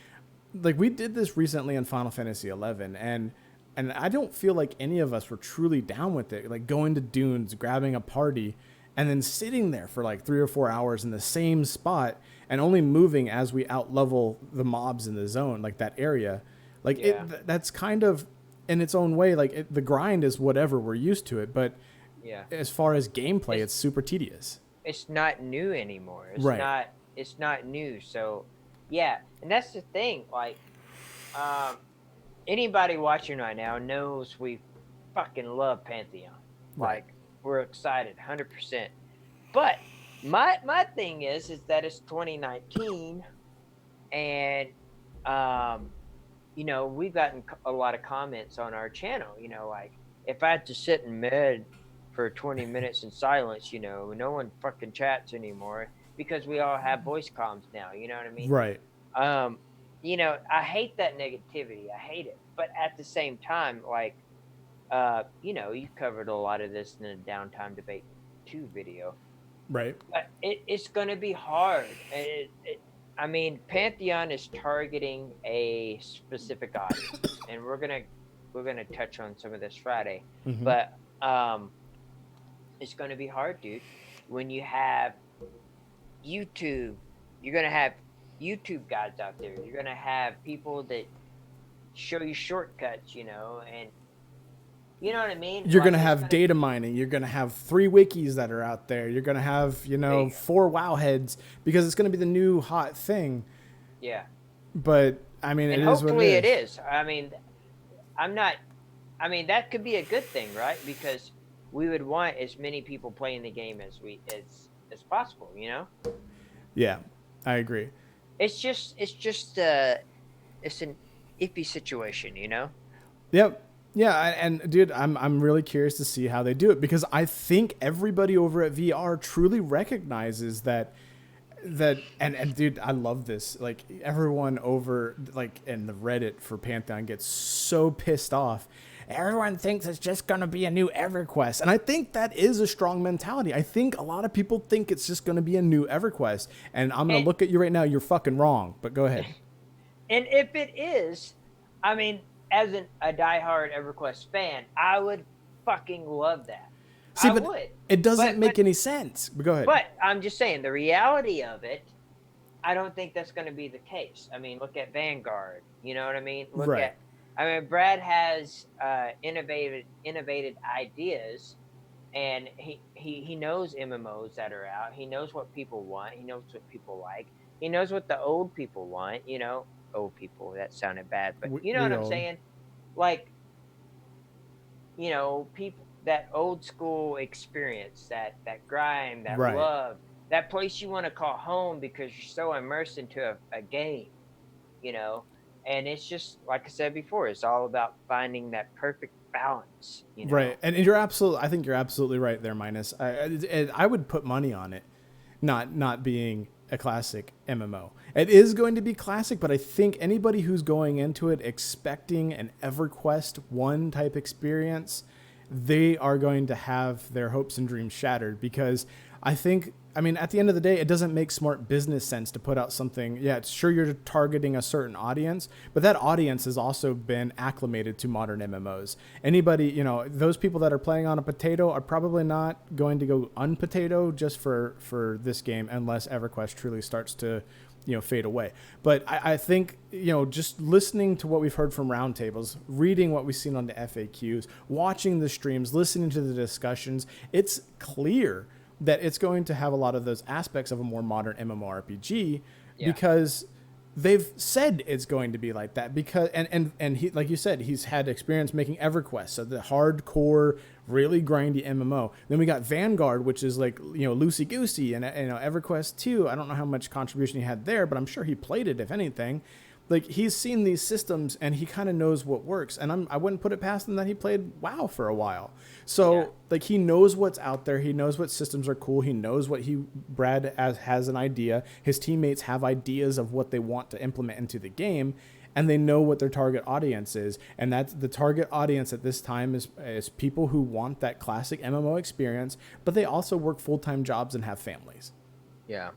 we did this recently in Final Fantasy 11, and I don't feel like any of us were truly down with it. Like going to dunes, grabbing a party, and then sitting there for like 3 or 4 hours in the same spot, and only moving as we outlevel the mobs in the zone, like that area. Like that's kind of in its own way. Like the grind is whatever, we're used to it, but as far as gameplay, it's super tedious. It's not new anymore. It's not new. So yeah, and that's the thing. Like, anybody watching right now knows we fucking love Pantheon. Right. Like, we're excited, 100%. But my thing is that it's 2019, and you know, we've gotten a lot of comments on our channel. You know, like if I had to sit in bed for 20 minutes in silence, you know, no one fucking chats anymore, because we all have voice comms now, you know what I mean? Right. You know, I hate that negativity. I hate it. But at the same time, like, you know, you covered a lot of this in the Downtime Debate 2 video. Right. But it's going to be hard. I mean, Pantheon is targeting a specific audience, and we're gonna touch on some of this Friday. Mm-hmm. But it's going to be hard, dude. When you have YouTube, you're going to have YouTube guys out there. You're going to have people that show you shortcuts, you know, and you know what I mean? You're going to have data mining. You're going to have 3 wikis that are out there. You're going to have, you know, 4 WoW heads, because it's going to be the new hot thing. Yeah. But I mean, and it is what hopefully it is. I mean, that could be a good thing, right? Because we would want as many people playing the game as possible, you know? Yeah, I agree. It's just it's an iffy situation, you know? Yep. Yeah, and dude, I'm really curious to see how they do it, because I think everybody over at VR truly recognizes that and dude, I love this. Like everyone over like in the Reddit for Pantheon gets so pissed off. Everyone thinks it's just going to be a new EverQuest. And I think that is a strong mentality. I think a lot of people think it's just going to be a new EverQuest. And I'm going to look at you right now. You're fucking wrong. But go ahead. And if it is, I mean, as a diehard EverQuest fan, I would fucking love that. See, I but would. It doesn't make any sense. But go ahead. But I'm just saying, the reality of it, I don't think that's going to be the case. I mean, look at Vanguard. You know what I mean? I mean, Brad has innovated ideas, and he knows MMOs that are out. He knows what people want. He knows what people like. He knows what the old people want. You know, old people, that sounded bad, but you know what I'm saying? Like, you know, people, that old school experience, that grind, that love, that place you want to call home because you're so immersed into a game, you know? And it's just, like I said before, it's all about finding that perfect balance, you know? Right. And I think you're absolutely right there, Minus. I would put money on it not being a classic MMO. It is going to be classic, but I think anybody who's going into it expecting an EverQuest 1 type experience, they are going to have their hopes and dreams shattered, because I mean, at the end of the day, it doesn't make smart business sense to put out something. Yeah, it's sure you're targeting a certain audience, but that audience has also been acclimated to modern MMOs. Anybody, you know, those people that are playing on a potato are probably not going to go unpotato just for this game, unless EverQuest truly starts to, you know, fade away. But I think, you know, just listening to what we've heard from roundtables, reading what we've seen on the FAQs, watching the streams, listening to the discussions, it's clear that it's going to have a lot of those aspects of a more modern MMORPG, because they've said it's going to be like that because and he, like you said, he's had experience making EverQuest, so the hardcore, really grindy MMO. Then we got Vanguard, which is like, loosey goosey, and EverQuest 2. I don't know how much contribution he had there, but I'm sure he played it if anything. Like, he's seen these systems and he kind of knows what works. And I wouldn't put it past him that he played WoW for a while. So like, he knows what's out there. He knows what systems are cool. He knows what Brad has an idea. His teammates have ideas of what they want to implement into the game, and they know what their target audience is. And that's the target audience at this time is people who want that classic MMO experience, but they also work full-time jobs and have families. Yeah.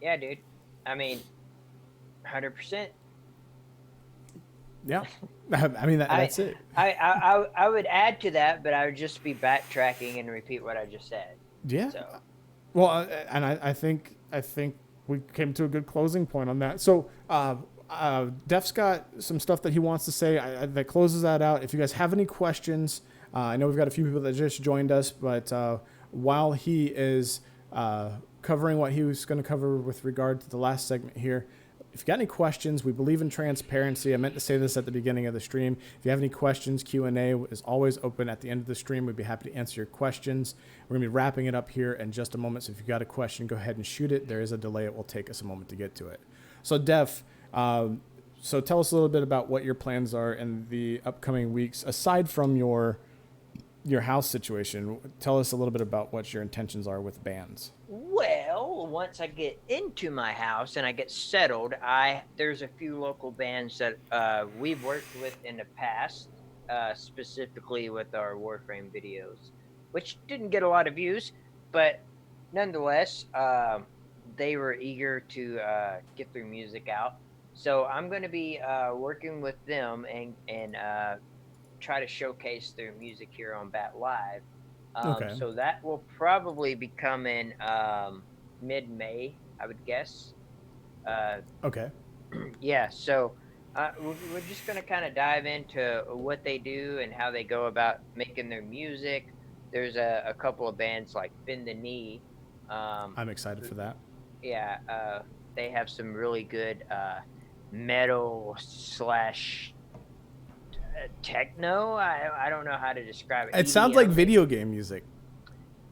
Yeah, dude. I mean, 100%. Yeah, I mean that's it. I would add to that, but I would just be backtracking and repeat what I just said. Yeah. So. Well, and I think we came to a good closing point on that. So, Def's got some stuff that he wants to say that closes that out. If you guys have any questions, I know we've got a few people that just joined us, but while he is covering what he was going to cover with regard to the last segment here, if you got any questions, we believe in transparency. I meant to say this at the beginning of the stream. If you have any questions, Q&A is always open at the end of the stream. We'd be happy to answer your questions. We're going to be wrapping it up here in just a moment. So if you got a question, go ahead and shoot it. There is a delay. It will take us a moment to get to it. So Def, so tell us a little bit about what your plans are in the upcoming weeks, aside from your house situation. Tell us a little bit about what your intentions are with bands. Well, once I get into my house and I get settled, there's a few local bands that we've worked with in the past, specifically with our Warframe videos, which didn't get a lot of views, but nonetheless, they were eager to get their music out. So I'm going to be working with them and try to showcase their music here on Bat Live. Okay. So that will probably be coming mid-May, I would guess. Okay. Yeah, so we're just going to kind of dive into what they do and how they go about making their music. There's a couple of bands like Bend the Knee. I'm excited for that. Yeah, they have some really good metal / techno. I don't know how to describe it. It sounds like video game music.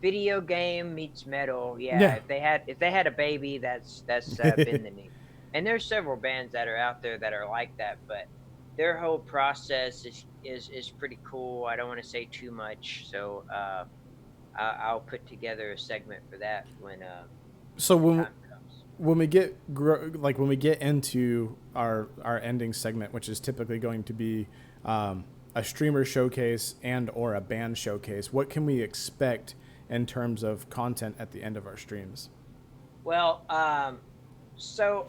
Video game meets metal. Yeah. If they had a baby, that's Bend the Knee. And there's several bands that are out there that are like that, but their whole process is pretty cool. I don't want to say too much, so I'll put together a segment for that when so when time comes. When we get into our ending segment, which is typically going to be a streamer showcase and or a band showcase, what can we expect in terms of content at the end of our streams? Well, so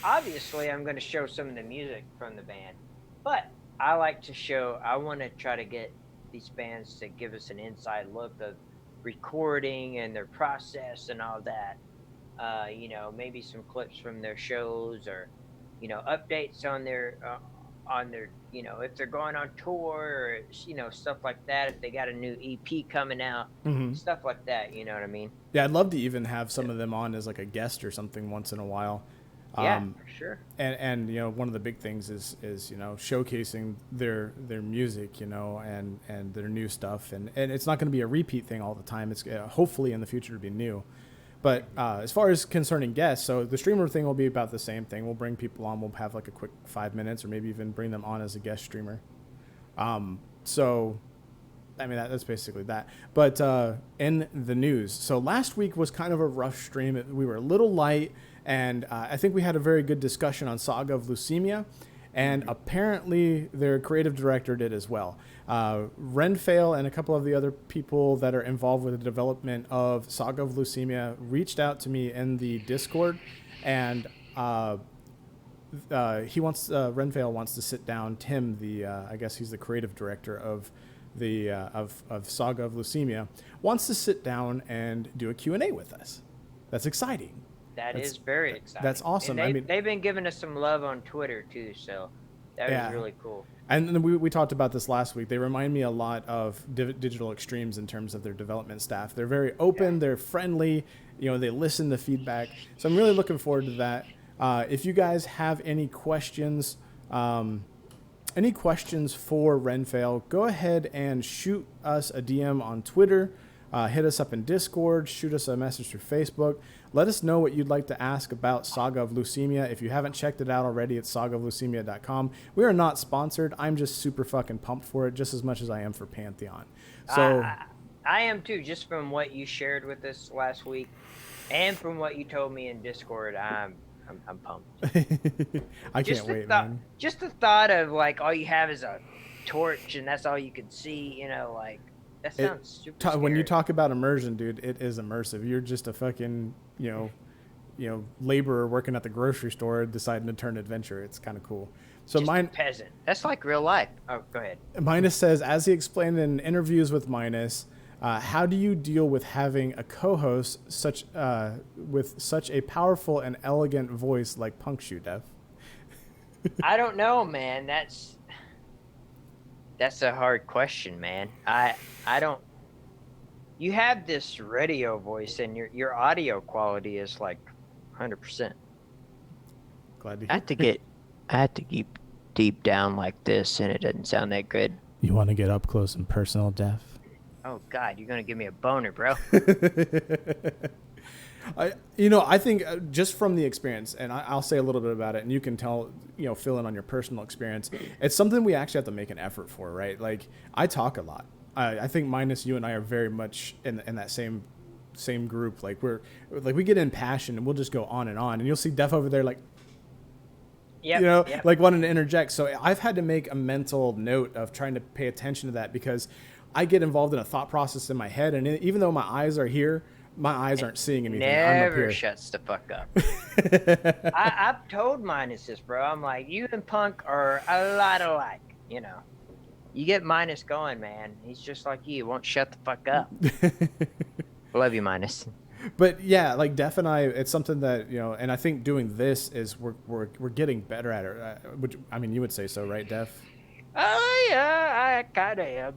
obviously I'm going to show some of the music from the band, but I want to try to get these bands to give us an inside look of recording and their process and all that. Maybe some clips from their shows, or updates on their if they're going on tour, or stuff like that, if they got a new EP coming out, stuff like that, you know what I mean? Yeah, I'd love to even have some of them on as like a guest or something once in a while. Yeah, for sure. And one of the big things is showcasing their music, and their new stuff, and it's not going to be a repeat thing all the time. It's hopefully in the future to be new. But as far as concerning guests, so the streamer thing will be about the same thing. We'll bring people on. We'll have like a quick 5 minutes, or maybe even bring them on as a guest streamer. So, I mean, that's basically that. But in the news, so last week was kind of a rough stream. We were a little light, and I think we had a very good discussion on Saga of Lucimia. And apparently their creative director did as well. Renfail and a couple of the other people that are involved with the development of Saga of Lucimia reached out to me in the Discord, and Renfail wants to sit down. Tim, I guess he's the creative director of the of Saga of Lucimia, wants to sit down and do a Q&A with us. That's exciting. That's very exciting. That's awesome. And they've been giving us some love on Twitter too, so that was really cool. And we talked about this last week. They remind me a lot of Digital Extremes in terms of their development staff. They're very open. They're friendly. They listen to feedback. So I'm really looking forward to that. If you guys have any questions for Renfail, go ahead and shoot us a DM on Twitter. Hit us up in Discord. Shoot us a message through Facebook. Let us know what you'd like to ask about Saga of Lucimia. If you haven't checked it out already, it's sagaoflucimia.com. We are not sponsored. I'm just super fucking pumped for it, just as much as I am for Pantheon. So I am too, just from what you shared with us last week, and from what you told me in Discord. I'm pumped. I can't wait, man. Just the thought of like all you have is a torch and that's all you can see. Like that sounds super scary. When you talk about immersion, dude, it is immersive. You're just a fucking laborer working at the grocery store deciding to turn adventure. It's kind of cool. So just a peasant. That's like real life. Oh, go ahead. Minus says, as he explained in interviews with Minus, how do you deal with having a co-host with such a powerful and elegant voice like Punkshoe, Dev? I don't know, man. That's a hard question, man. I don't. You have this radio voice, and your audio quality is like 100%. Glad to hear. I had to keep deep down like this, and it doesn't sound that good. You want to get up close and personal, Dev? Oh God, you're gonna give me a boner, bro. I think just from the experience, and I'll say a little bit about it, and you can tell, fill in on your personal experience. It's something we actually have to make an effort for, right? Like, I talk a lot. I think Minus, you and I are very much in that same group. Like we get impassioned and we'll just go on, and you'll see Def over there like, yep. like wanting to interject. So I've had to make a mental note of trying to pay attention to that, because I get involved in a thought process in my head, and even though my eyes are here, my eyes aren't seeing anything. Never shuts the fuck up. I've told Minus this, bro. I'm like, you and Punk are a lot alike, You get Minus going, man. He's just like you. Won't shut the fuck up. Love you, Minus. But yeah, like Def and I, it's something that, and I think doing this is we're getting better at it. Which, I mean, you would say so, right, Def? Oh yeah, I kind of am.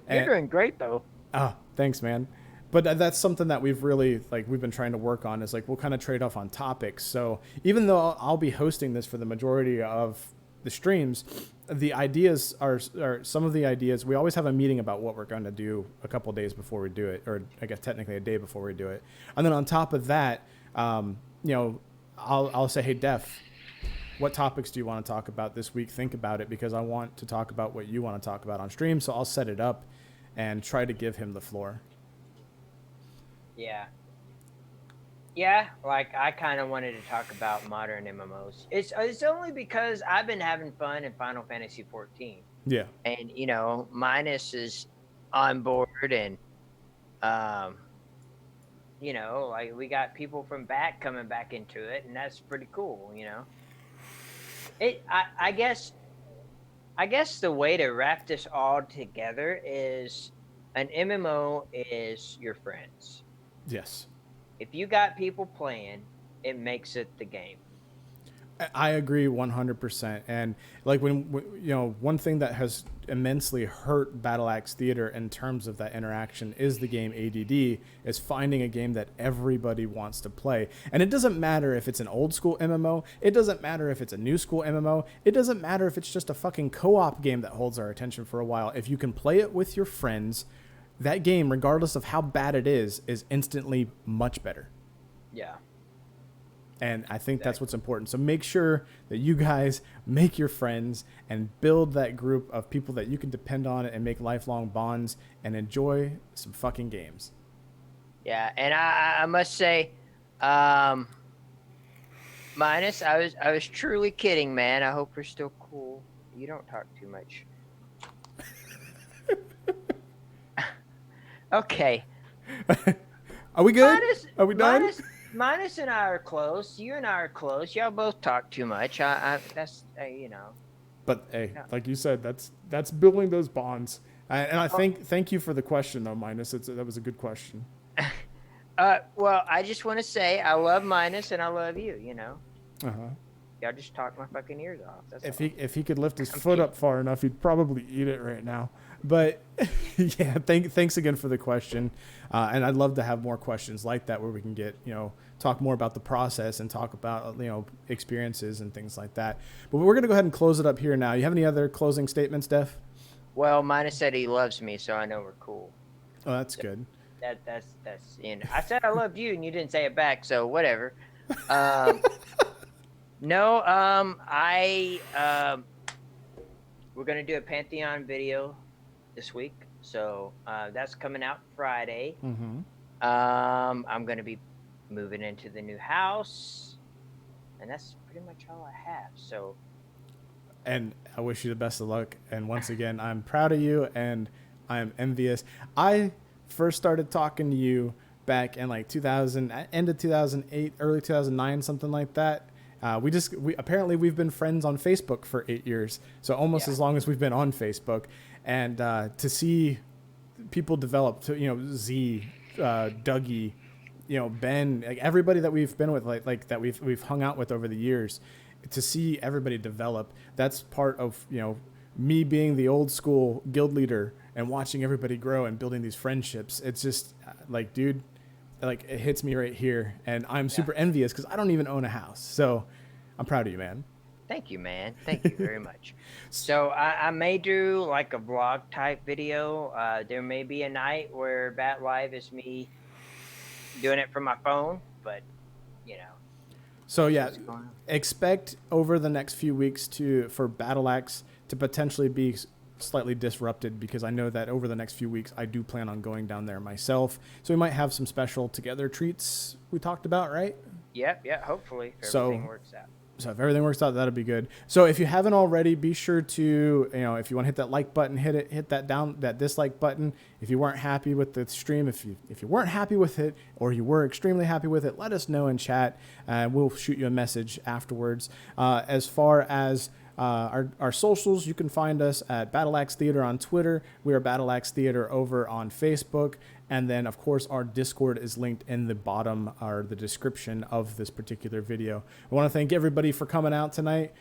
You're doing great though. Oh, thanks, man. But that's something that we've been trying to work on, is like we'll kind of trade off on topics. So even though I'll be hosting this for the majority of the streams, the ideas are some of the ideas. We always have a meeting about what we're going to do a couple of days before we do it, or I guess technically a day before we do it. And then on top of that, I'll say, hey, Def, what topics do you want to talk about this week? Think about it, because I want to talk about what you want to talk about on stream. So I'll set it up and try to give him the floor. Yeah, like I kind of wanted to talk about modern MMOs. It's only because I've been having fun in Final Fantasy 14. Yeah. And Minus is on board, and like we got people from back coming back into it, and that's pretty cool, I guess the way to wrap this all together is an MMO is your friends. Yes. If you got people playing, it makes it the game. I agree 100%. And like one thing that has immensely hurt Battle Axe Theater in terms of that interaction is the game ADD, is finding a game that everybody wants to play. And it doesn't matter if it's an old school MMO. It doesn't matter if it's a new school MMO. It doesn't matter if it's just a fucking co-op game that holds our attention for a while. If you can play it with your friends, that game, regardless of how bad it is instantly much better. Yeah. And I think that's what's important. So make sure that you guys make your friends and build that group of people that you can depend on and make lifelong bonds and enjoy some fucking games. Yeah, and I must say, Minus, I was truly kidding, man. I hope we're still cool. You don't talk too much. Okay. Are we good? Are we done? Minus and I are close. You and I are close. Y'all both talk too much. That's But hey, like you said, that's building those bonds. And I thank you for the question though, Minus. That was a good question. Well, I just want to say I love Minus and I love you. Uh-huh. Y'all just talk my fucking ears off. That's all. If he could lift his foot up far enough, he'd probably eat it right now. But yeah, thanks again for the question. And I'd love to have more questions like that where we can get, talk more about the process and talk about, experiences and things like that. But we're going to go ahead and close it up here now. You have any other closing statements, Def? Well, Mina said he loves me, so I know we're cool. Oh, that's good. That's I said I loved you, and you didn't say it back, so whatever. No, we're gonna do a Pantheon video this week, so that's coming out Friday. Mm-hmm. I'm gonna be moving into the new house, and that's pretty much all I have. So, and I wish you the best of luck. And once again, I'm proud of you, and I am envious. I first started talking to you back in like 2000, end of 2008, early 2009, something like that. We've been friends on Facebook for 8 years, so almost as long as we've been on Facebook. And to see people develop, to Z, Dougie, Ben, like everybody that we've been with, like that we've hung out with over the years, to see everybody develop. That's part of me being the old school guild leader and watching everybody grow and building these friendships. It's just like, dude, like it hits me right here, and I'm super envious because I don't even own a house. So I'm proud of you, man. Thank you, man. Thank you very much. So I may do like a vlog type video. There may be a night where Bat Live is me doing it from my phone, but So yeah, expect over the next few weeks for Battle Axe to potentially be slightly disrupted, because I know that over the next few weeks I do plan on going down there myself. So we might have some special together treats we talked about, right? Yep, hopefully if everything works out. So if everything works out, that'll be good. So if you haven't already, be sure to, if you want to hit that like button, hit that dislike button. If you weren't happy with the stream, if you weren't happy with it, or you were extremely happy with it, let us know in chat, and we'll shoot you a message afterwards. As far as our socials, you can find us at Battle Axe Theater on Twitter. We are Battle Axe Theater over on Facebook. And then, of course, our Discord is linked in the bottom or the description of this particular video. I want to thank everybody for coming out tonight.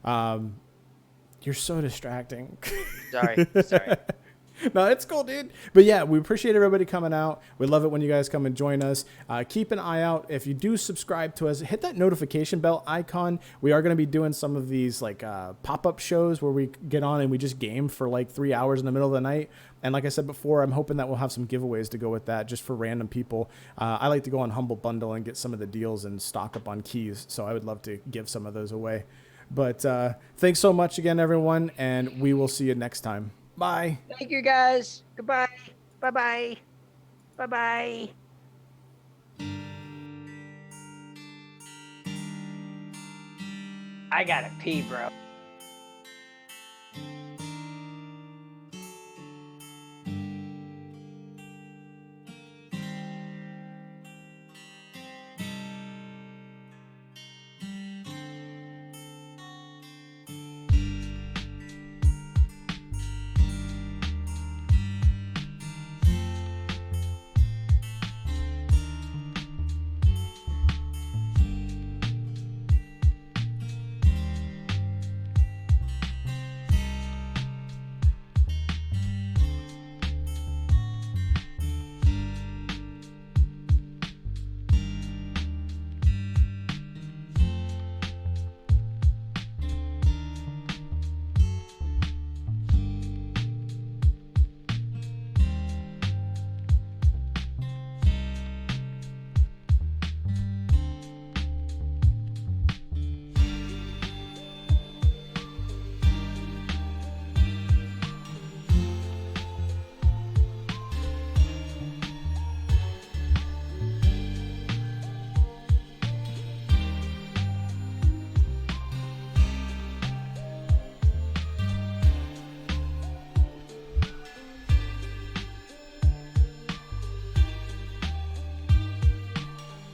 You're so distracting. Sorry. No, it's cool, dude. But yeah, we appreciate everybody coming out. We love it when you guys come and join us. Keep an eye out. If you do subscribe to us, hit that notification bell icon. We are going to be doing some of these like pop-up shows where we get on and we just game for like 3 hours in the middle of the night. And like I said before, I'm hoping that we'll have some giveaways to go with that just for random people. I like to go on Humble Bundle and get some of the deals and stock up on keys. So I would love to give some of those away. But thanks so much again, everyone. And we will see you next time. Bye. Thank you, guys. Goodbye. Bye-bye. Bye-bye. I gotta pee, bro.